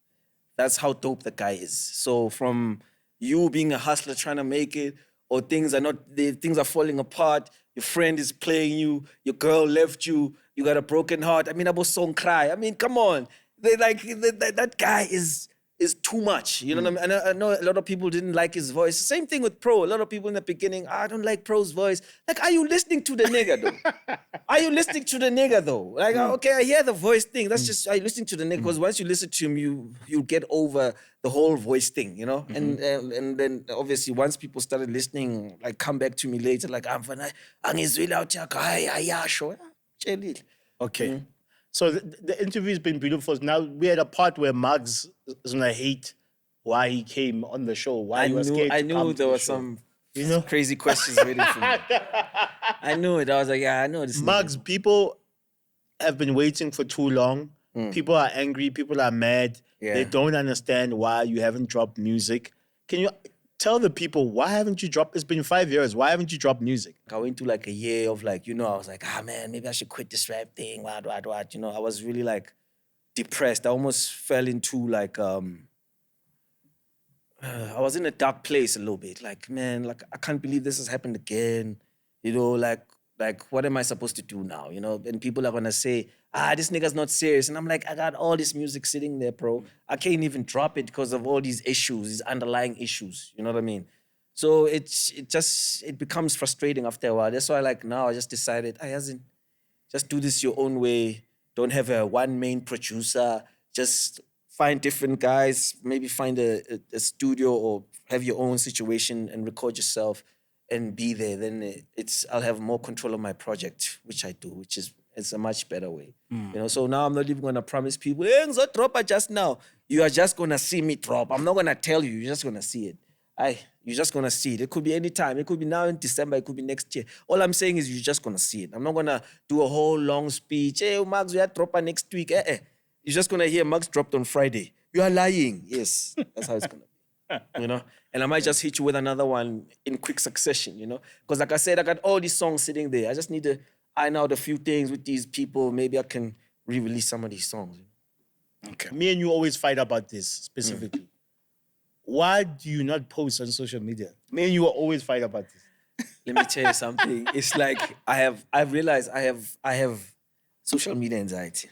That's how dope the guy is. So from you being a hustler trying to make it, or things are falling apart, your friend is playing you, your girl left you, you got a broken heart. I mean, I was song cry. I mean, come on. That guy is too much. You know what I mean? And I know a lot of people didn't like his voice. Same thing with Pro. A lot of people in the beginning, I don't like Pro's voice. Like, are you listening to the nigga though? Are you listening to the nigga though? Like, okay, I hear the voice thing. That's just, are you listening to the nigga? Because once you listen to him, you get over the whole voice thing, you know? And then obviously once people started listening, like come back to me later, like, Okay. So the interview's been beautiful. Now we had a part where Maggz is gonna hate why he came on the show. Why he was scared. I to knew come to there the were show. some crazy questions waiting for me. I knew it. I was like, yeah, I know this. Maggz, people have been waiting for too long. People are angry. People are mad. Yeah. They don't understand why you haven't dropped music. Can you tell the people why haven't you dropped? It's been 5 years. Why haven't you dropped music? I went through like a year of like, I was like, man, maybe I should quit this rap thing. What. I was really like depressed. I almost fell into like, I was in a dark place a little bit. Like, man, like I can't believe this has happened again. Like what am I supposed to do now? And people are gonna say, this nigga's not serious. And I'm like, I got all this music sitting there, bro. I can't even drop it because of all these issues, these underlying issues. You know what I mean? So it becomes frustrating after a while. That's why like now I just decided, just do this your own way. Don't have a one main producer. Just find different guys, maybe find a studio or have your own situation and record yourself and be there. Then I'll have more control of my project, which I do, it's a much better way. So now I'm not even gonna promise people, hey, I'm drop it just now. You are just gonna see me drop. I'm not gonna tell you, you're just gonna see it. You're just gonna see it. It could be any time. It could be now in December, it could be next year. All I'm saying is you're just gonna see it. I'm not gonna do a whole long speech. Hey, Maggz, we have drop it next week. You're just gonna hear Maggz dropped on Friday. You are lying. Yes, that's how it's gonna be. And I might just hit you with another one in quick succession, Because like I said, I got all these songs sitting there. I just need to iron out a few things with these people. Maybe I can re-release some of these songs. Okay. Me and you always fight about this specifically. Why do you not post on social media? Me and you always fight about this. Let me tell you something. It's like I've realized I have social media anxiety.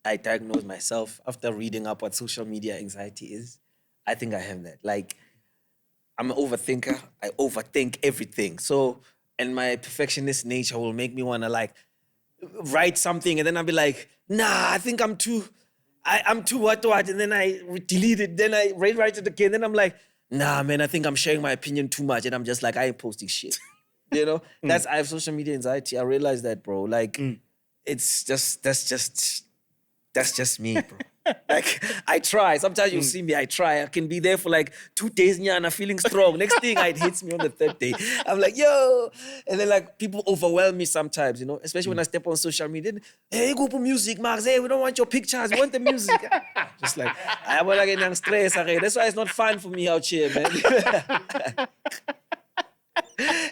I diagnosed myself after reading up what social media anxiety is. I think I have that. Like, I'm an overthinker. I overthink everything. So, and my perfectionist nature will make me want to like write something and then I'll be like, nah, I think I'm too what, and then I delete it, then I rewrite it again, then I'm like, nah, man, I think I'm sharing my opinion too much, and I'm just like, I ain't posting shit. I have social media anxiety. I realize that, bro. Like, it's just, that's just me, bro. Like, I try. Sometimes you'll see me, I try. I can be there for like 2 days, nyana, feeling strong. Next thing, it hits me on the 3rd day. I'm like, yo. And then like people overwhelm me sometimes, you know, especially when I step on social media. Hey, go for music, Maggz. Hey, we don't want your pictures. We want the music. Just like, I want to get young stress. That's why it's not fun for me out here, man.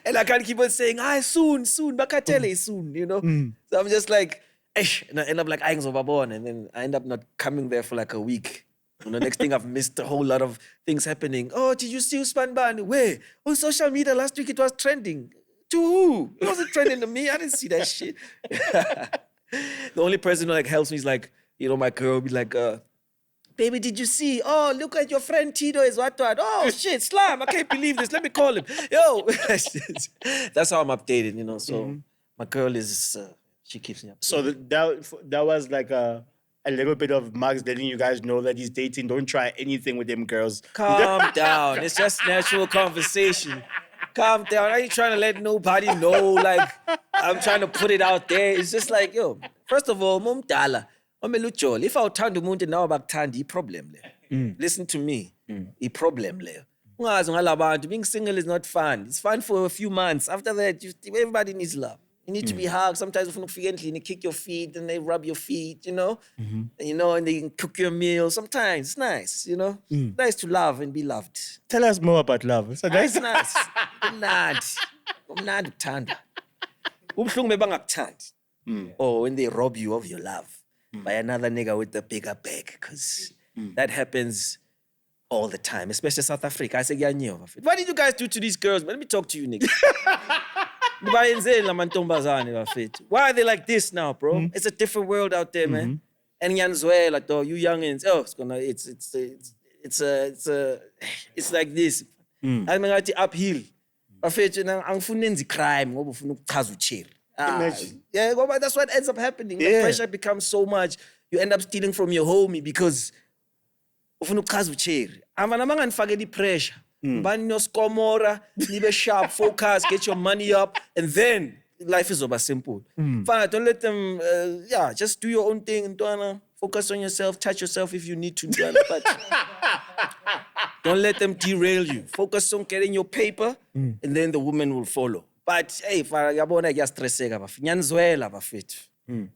And I can't keep on saying, soon, bakatele, soon, you know? So I'm just like, and I end up like, and then I end up not coming there for like a week. You know, next thing I've missed a whole lot of things happening. Oh, did you see Usman Bani? Where? On social media last week it was trending. To who? It wasn't trending to me. I didn't see that shit. The only person who like helps me is like, you know, my girl will be like, baby, did you see? Oh, look at your friend Tito is what? Oh, shit, Slam. I can't believe this. Let me call him. Yo. That's how I'm updated, you know. So my girl is, she keeps me up. So that was like a little bit of Maggz letting you guys know that he's dating. Don't try anything with them girls. Calm down. It's just natural conversation. Calm down. I ain't trying to let nobody know. Like, I'm trying to put it out there. It's just like, yo, first of all, mumdala. If I uthanda umuntu nawe abakuthandi i-problem le. Listen to me. I-problem le. Ungazi ngalabantu. Being single is not fun. It's fun for a few months. After that, everybody needs love. You need to be hugged. Sometimes ufuna ukufika endlini, kick your feet, and they rub your feet, you know? You know, and they can cook your meal. Sometimes it's nice, you know? Nice to love and be loved. Tell us more about love. It's It's nice. Kumnandi ukuthanda. Ubuhlungu bebangakuthandi. Or when they rob you of your love by another nigga with a bigger bag, because that happens all the time, especially South Africa. I say, what did you guys do to these girls? Let me talk to you, nigga. Why are they like this now, bro? It's a different world out there, man. And Yanzuela, though, you youngins, it's like this. I'm going uphill. I'm crime. Yeah, but that's what ends up happening. The pressure becomes so much. You end up stealing from your homie because ufuna ukuchaza ucheri. Avanamangani the pressure. Bani no skomora, nibe sharp, focus, get your money up, and then life is over simple. Fine, don't let them, just do your own thing, focus on yourself, touch yourself if you need to, but don't let them derail you. Focus on getting your paper, and then the woman will follow. But hey, yabona kuyastreseka bafethu. Nyanzwela bafethu.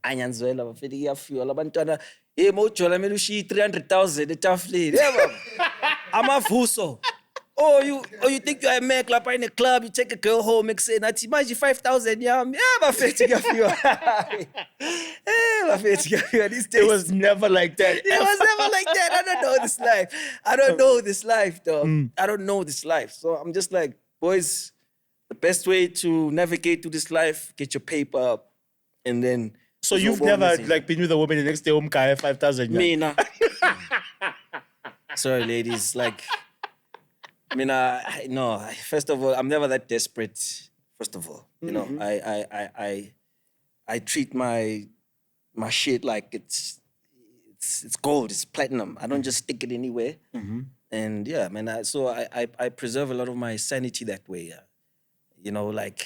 Anyanzwela bafethu iyafika abantwana mojola mele ushiye 300,000 etafuleni. Yebo. Amavuso. Oh, you think you're a Mac lapha in a club, you take a girl home and say, nathi manje 5,000 yami. Yeah, bafethu kuyafika. Bafethu kuyafika these days. It was never like that. It was never like that. I don't know this life. I don't know this life, dog. I don't know this life. So I'm just like, boys, the best way to navigate through this life, get your paper up, and then... So you've never like been with a woman the next day home guy 5,000? Me, nah. Sorry, ladies. Like, I mean, no. First of all, I'm never that desperate. First of all, you know, I treat my shit like it's gold, it's platinum. I don't just stick it anywhere. And yeah, man. So I preserve a lot of my sanity that way. Yeah. You know, like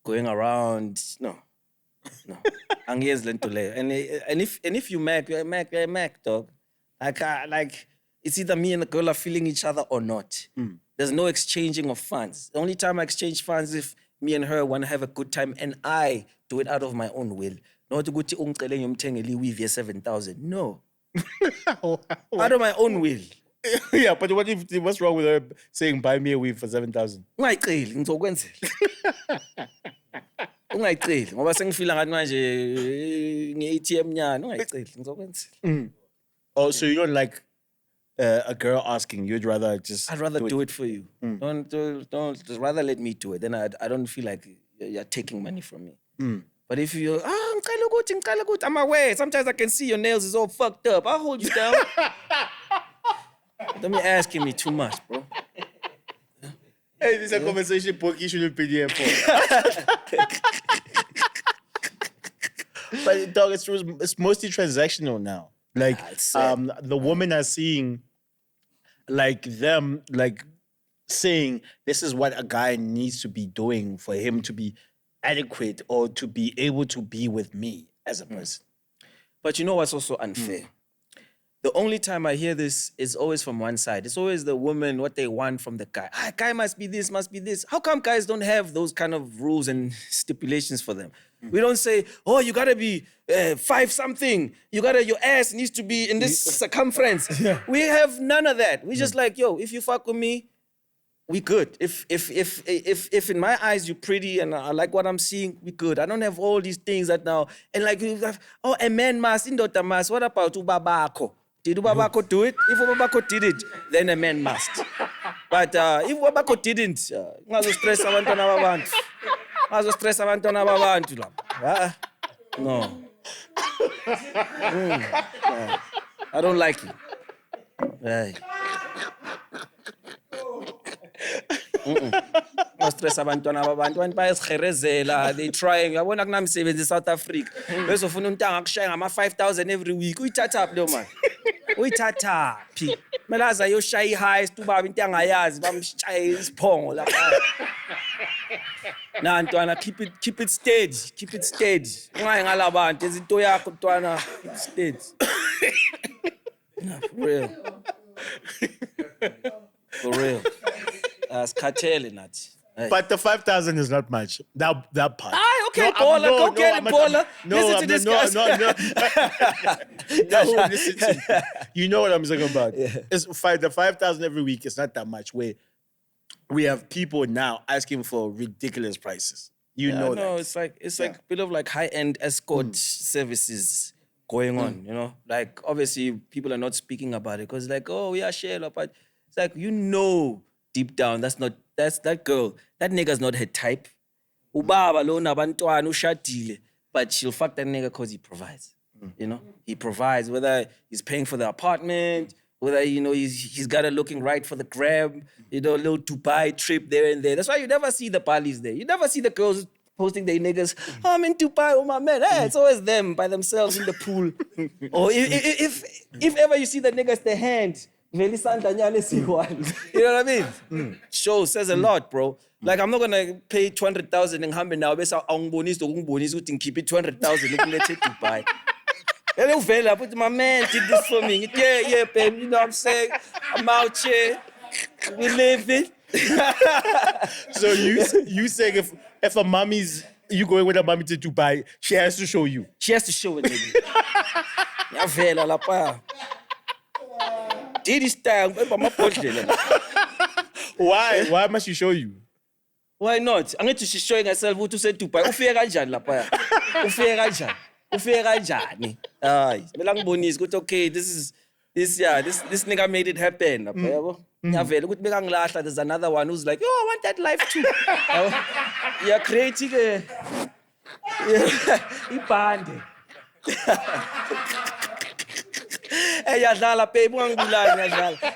going around, no. And if you Mac, you're a Mac, dog. Like it's either me and the girl are feeling each other or not. There's no exchanging of funds. The only time I exchange funds is if me and her want to have a good time and I do it out of my own will. Not to go to ungcele ngiyomthengele iweave 7,000. No. Out of my own will. Yeah, but what's wrong with her saying buy me a weave for 7,000? Ungayiceli ngizokwenzela. Ungayiceli ngoba sengifila ngathi manje nge-ATM nyana ungayiceli ngizokwenzela. Oh, so you don't like a girl asking, you'd rather just I'd rather do it for you. Don't just rather let me do it. Then I don't feel like you're taking money from me. But if you're ngicela ukuthi, I'm aware. Sometimes I can see your nails is all fucked up. I'll hold you down. Don't be asking me too much, bro. Hey, this is a conversation book you shouldn't be here for. But dog, it's mostly transactional now. Like the women are seeing like them like saying this is what a guy needs to be doing for him to be adequate or to be able to be with me as a person. But you know what's also unfair? the only time I hear this is always from one side. It's always the woman, what they want from the guy. Guy must be this, must be this. How come guys don't have those kind of rules and stipulations for them? We don't say, oh, you gotta be 5 something. Your ass needs to be in this circumference. We have none of that. We just like, yo, if you fuck with me, we good. If in my eyes you're pretty and I like what I'm seeing, we good. I don't have all these things that now, and like, oh, a man must, indota must. What about ubabako? Did ubabako do it? If ubabako did it, then a man must. But if ubabako didn't, stress abantwana babantu. Stress abantwana babantu lapha. No. I don't like it. Right. Stress abantwana babantu bayazikherezela, they trying. Yabona kunamsebenzi South Africa. Bezofuna untanga akushaya ngama-5,000 every week. Uyithatha phi lo man? Uyithatha phi? Kumele aze ayoshaya i-highest ubaba into angayazi bamshaye isiphongo lapha. Nah, ntwana, keep it steady. Keep it steady. Ungayi ngalabantu izinto yakho ntwana, keep it steady. Nah, for real. For real. Cartel nathi. But the 5,000 is not much. That part. Okay, baller. Go get it, baller. Listen to this guy. No, listen to me. You know what I'm talking about. Yeah. The 5,000 every week is not that much. Where we have people now asking for ridiculous prices. You know that. No, it's like a bit of like high-end escort services going on, you know? Like, obviously, people are not speaking about it because like, oh, we are sharing, but it's like, deep down, that's that girl. That nigga's not her type. Ubaba lo nabantwana ushadile, but she'll fuck that nigga because he provides. You know, he provides, whether he's paying for the apartment, whether he's got it looking right for the grab, a little Dubai trip there and there. That's why you never see the Balis there. You never see the girls posting their niggas. Oh, I'm in Dubai, oh my man. Hey, it's always them by themselves in the pool. Or if ever you see the niggas, their hand. You know what I mean? Show says a lot, bro. Like, I'm not gonna pay 200,000 in Hambe now. Besa angbonis to ungbonis who keep it 200,000. Let's take Dubai. I put my man did this for me. Yeah, babe. You know what I'm saying? I'm out here. We live it. So you saying if a mommy's you going with a mommy to Dubai, she has to show you. She has to show it, nigga. Yavela la pa. Did style, Why? Why must she show you? Why not? I'm going to showing herself who to say Dubai. Ufike kanjani lapha? Ufike kanjani? Melang bonis good okay. This nigga made it happen. Yavela ukuthi bekangilahla, there's another one who's like, "Yo, I want that life too." You're creating a band. Hey, yadlala, babe.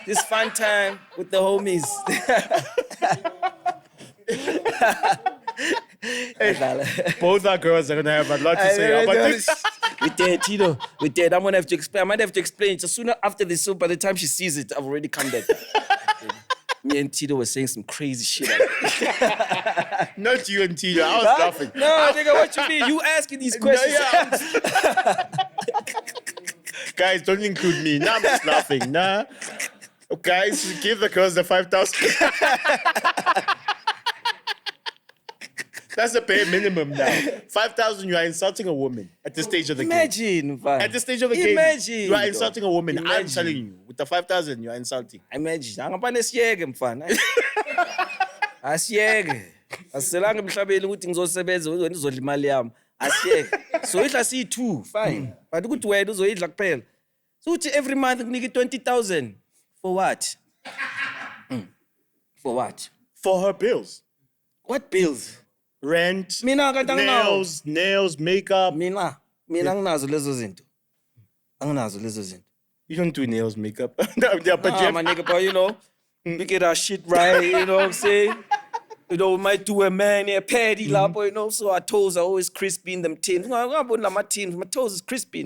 This fun time with the homies. Hey, both our girls are gonna have a lot to say about this. We did, Tito. We did. I'm gonna have to explain. I might have to explain. So sooner after this, so by the time she sees it, I've already come back. Me and Tito were saying some crazy shit. Not you and Tito. I was laughing. No, nigga, what you mean? You asking these questions? Guys, don't include me. Nah, I'm just laughing. Nah. Guys, give the girls the 5,000. That's the bare minimum now. 5,000, you are insulting a woman at this stage of the game. Imagine, fam. At this stage of the game, you are insulting a woman. Imagine. I'm telling you, with the 5,000, you are insulting. Imagine. Angapane siyeke mfana. Asiyeke. Asiselanga emhlabeni ukuthi ngizosebenza uzodla imali yami. Asiyeke. So idla C2, fine. But ukuthi wena uzoyidla kuphela. So uthi every month nginika 20,000. For what? For what? For her bills. What bills? Rent, Mina nails, makeup. Mina anginazo lezo zinto. Anginazo lezo zinto. You don't do nails, makeup. Yeah, but my nigga, but we get our shit right, you know what I'm saying? We might do a man a paddy lap, so our toes are always crispy in them tins. My toes is crispy.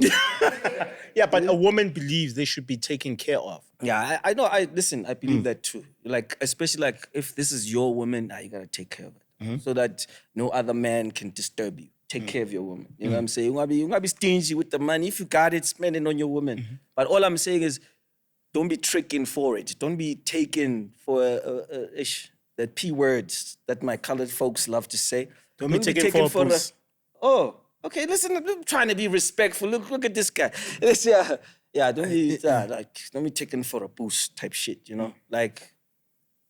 Yeah, but a woman believes they should be taken care of. Yeah, I know. I believe that too. Like, especially like if this is your woman, you gotta take care of it. So that no other man can disturb you. take care of your woman. You know what I'm saying? You want to be stingy with the money. If you got it, spend it on your woman. But all I'm saying is, don't be tricking for it. Don't be taken for that P words that my colored folks love to say. Don't be taken for a puss. Oh, okay. Listen, I'm trying to be respectful. Look at this guy. Don't be taken for a boost type shit. You know, like,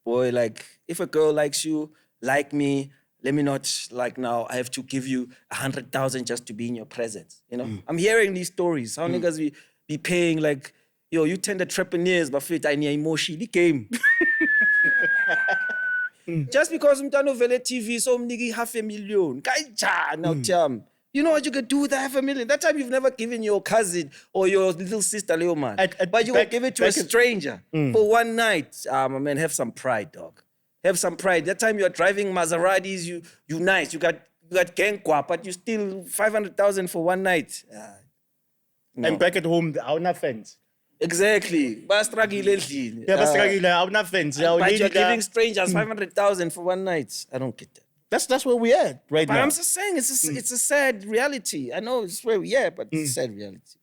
boy, like if a girl likes you, like me. Let me not, like now, I have to give you 100,000 just to be in your presence. You know, I'm hearing these stories. How niggas be paying like, yo, you tend entrepreneurs, but fit I need emotion. The game. Just because I'm done over TV, so I'm nigga $500,000. Now, cham. You know what you could do with $500,000? That time you've never given your cousin or your little sister, Leo man. But you will give it to a stranger for one night. My man, have some pride, dog. Have some pride. That time you're driving Maseratis, you nice. You got Genkwa, but you still 500,000 for one night. No. And back at home, I'm not fence. Exactly. But I'm not fence. But you're giving strangers 500,000 for one night. I don't get that. That's where we at right now. But I'm just saying, it's a sad reality. I know it's where we at, but it's a sad reality.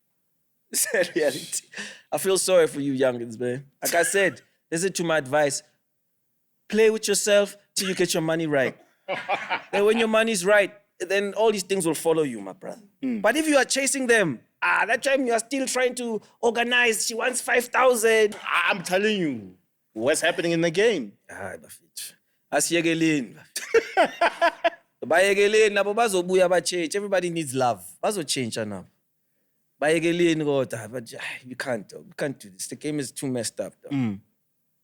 It's a sad reality. I feel sorry for you youngins, man. Like I said, listen to my advice. Play with yourself till you get your money right. And when your money's right, then all these things will follow you, my brother. But if you are chasing them, that time you are still trying to organize. She wants 5,000. I'm telling you, what's happening in the game? Asiyekeleni. Bayekeleni nabo bazobuya ba-change. Everybody needs love. Bazo-change now. Bayekeleni kodwa, but you can't do this. The game is too messed up, though.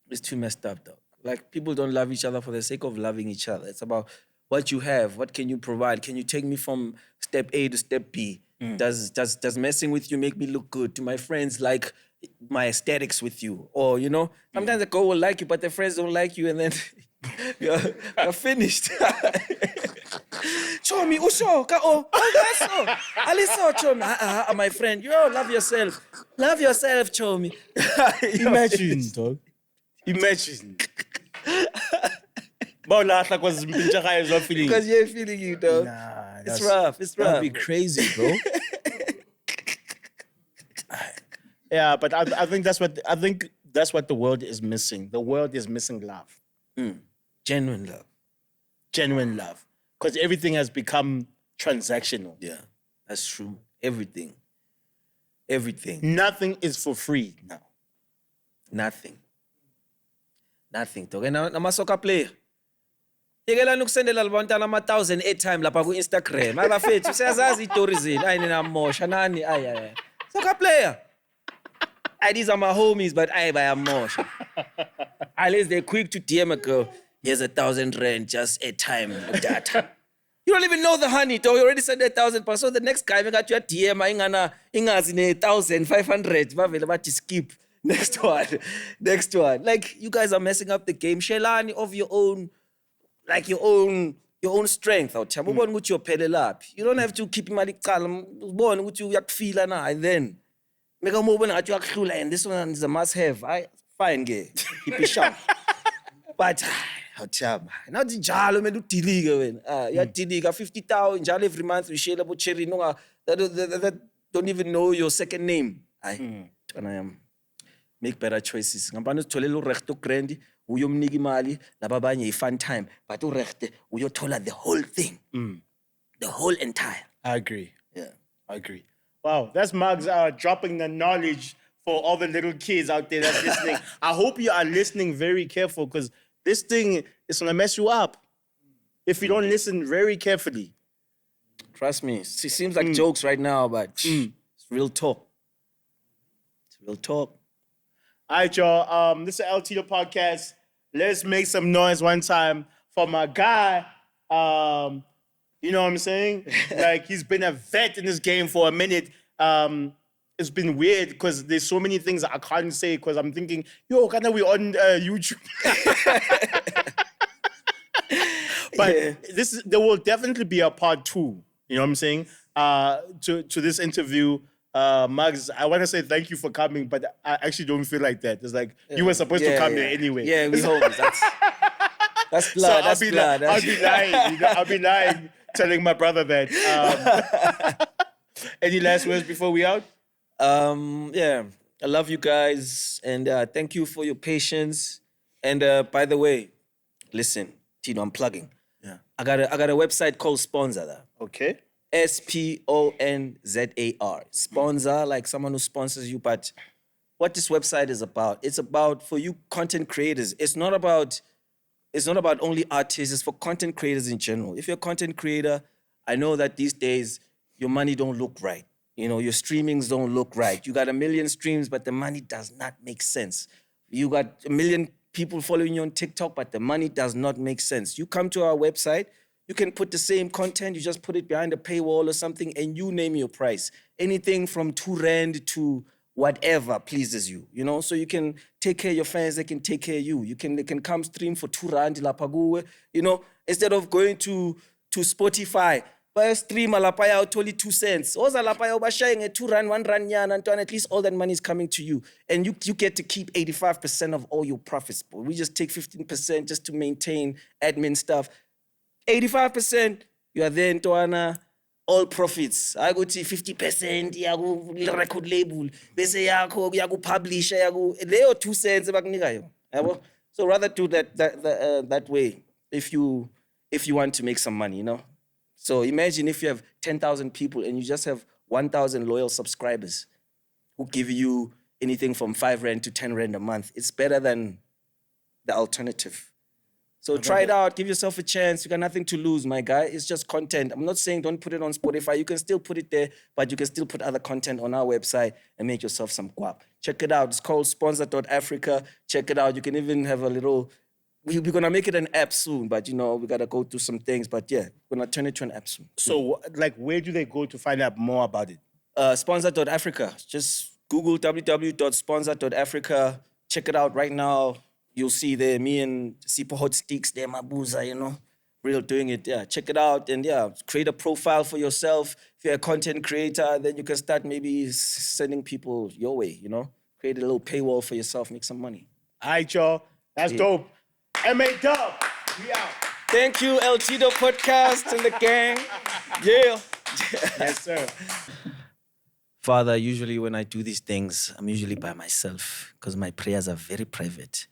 It's too messed up, though. Like, people don't love each other for the sake of loving each other. It's about what you have. What can you provide? Can you take me from step A to step B? Does messing with you make me look good? Do my friends like my aesthetics with you? Or, you know, sometimes a girl will like you, but their friends don't like you, and then you're finished. Chomi, usho, ka-o, gaso. Aliso, Chomi. My friend, yo, love yourself. Love yourself, Chomi. Imagine, dog. Imagine. Because you're feeling you, though. Nah, it's rough. That'd be crazy, bro. Yeah, but I think that's what the world is missing. The world is missing love. Genuine love. Genuine love. Because everything has become transactional. Yeah, that's true. Everything. Nothing is for free now. Nothing, dog. And I'm a soccer player. Yekela nukusendela labantwana 1,000 airtime lapha ku Instagram. Abafethu siyazazi istories zini. Ayi nina mosha nani. Ayi. Soccer player. These are my homies, but I am mosha. At least they're quick to DM a girl. Here's 1,000 rand, just airtime data. You don't even know the honey, though. You already sent 1,000 pounds. So the next guy, we got your DM, ingazi 1,500. Bavele bathi skip. Next one. Like, you guys are messing up the game. Shelani of your own, like your own strength out here. You don't have to keep imali calm. Ubone ukuthi uyakufila na, and then make a move at you actually, and this one is a must-have. Fine, gay. Keep it sharp. But now the jalo me do tiliga when. Yeah, tiliga 50,000 jalo every month. We share about cherry no that don't even know your second name. And I am. Make better choices. Ngapano sithole lo recht grand uyomnika imali laba abanye i-fun time but urecht uyothola the whole thing. The whole entire. I agree. Yeah. I agree. Wow, that's Maggz dropping the knowledge for all the little kids out there that's listening. I hope you are listening very careful because this thing is going to mess you up if you don't listen very carefully. Trust me. It seems like jokes right now, but it's real talk. It's real talk. All right, y'all. This is L-Tido podcast. Let's make some noise one time for my guy. You know what I'm saying? Like, he's been a vet in this game for a minute. It's been weird because there's so many things I can't say because I'm thinking, yo, can we on YouTube? But there will definitely be a part 2. You know what I'm saying? To this interview. Maggz, I want to say thank you for coming, but I actually don't feel like that. It's like you were supposed to come here anyway. Yeah, we homies. That's blood. So I'll be lying. I'll be lying. telling my brother that. Any last words before we out? Yeah, I love you guys, and thank you for your patience. And by the way, listen, Tino, I'm plugging. Yeah. I got a website called Sponsor. Okay. SPONZAR. Sponsor, like someone who sponsors you. But what this website is about, it's about for you content creators. It's not about only artists, it's for content creators in general. If you're a content creator, I know that these days your money don't look right. You know, your streamings don't look right. You got 1 million streams, but the money does not make sense. You got 1 million people following you on TikTok, but the money does not make sense. You come to our website, you can put the same content, you just put it behind a paywall or something, and you name your price. Anything from 2 rand to whatever pleases you, you know? So you can take care of your fans, they can take care of you. They can come stream for 2 rand, you know, instead of going to Spotify, buy a stream, alapaya only 2 cents. Oza alapaya ubashaying 2 rand, 1 rand, and at least all that money is coming to you. And you get to keep 85% of all your profits. But we just take 15% just to maintain admin stuff. 85%, you are there, Ntoana, all profits. I go to 50%, yaku record label. Bese yaku publisher, leo 2 cents bakunika yo. So rather do that way if you want to make some money, you know. So imagine if you have 10,000 people and you just have 1,000 loyal subscribers who give you anything from 5 rand to 10 rand a month. It's better than the alternative. So try it out. Give yourself a chance. You got nothing to lose, my guy. It's just content. I'm not saying don't put it on Spotify. You can still put it there, but you can still put other content on our website and make yourself some guap. Check it out. It's called sponsor.africa. Check it out. You can even have a little... We're going to make it an app soon, but, you know, we got to go through some things. But, yeah, we're going to turn it to an app soon. So, like, where do they go to find out more about it? Sponsor.africa. Just Google www.sponsor.africa. Check it out right now. You'll see there, me and Sipo Hot Sticks, there, Mabuza, you know, real doing it. Yeah, check it out and yeah, create a profile for yourself. If you're a content creator, then you can start maybe sending people your way, you know. Create a little paywall for yourself, make some money. All right, y'all. That's dope. M.A. We out. Thank you, L-Tido Podcast and the gang. Yeah. Yes, sir. Father, usually when I do these things, I'm usually by myself because my prayers are very private.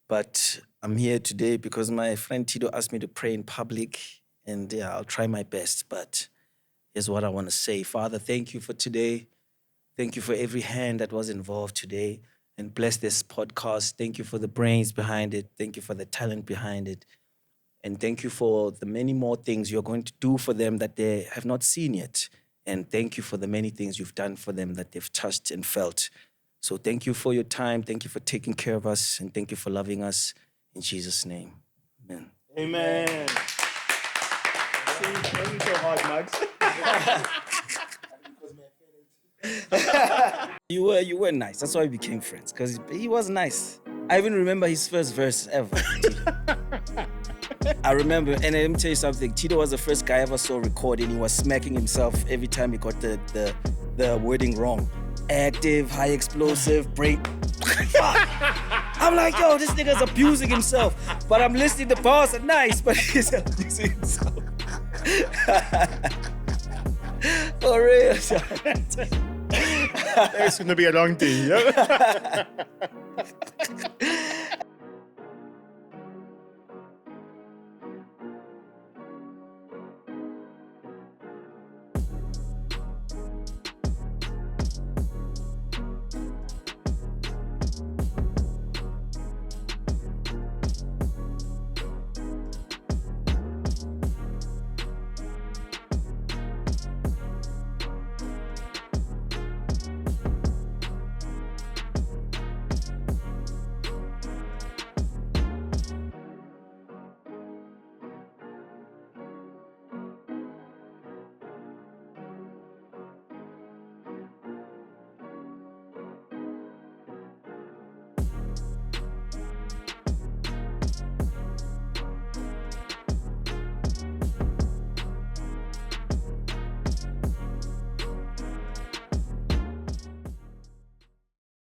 But I'm here today because my friend Tido asked me to pray in public, and yeah, I'll try my best. But here's what I want to say. Father, thank you for today. Thank you for every hand that was involved today, and bless this podcast. Thank you for the brains behind it. Thank you for the talent behind it. And thank you for the many more things you're going to do for them that they have not seen yet. And thank you for the many things you've done for them that they've touched and felt. So thank you for your time. Thank you for taking care of us. And thank you for loving us. In Jesus' name, amen. Amen. See, thank you so hard, Maggz. You were nice. That's why we became friends, because he was nice. I even remember his first verse ever. I remember, and let me tell you something. Tito was the first guy I ever saw recording. He was smacking himself every time he got the wording wrong. Active, high explosive, break. I'm like, yo, this nigga's abusing himself. But I'm listening to bars are nice, but he's abusing himself. For real. It's gonna be a long day. Yeah?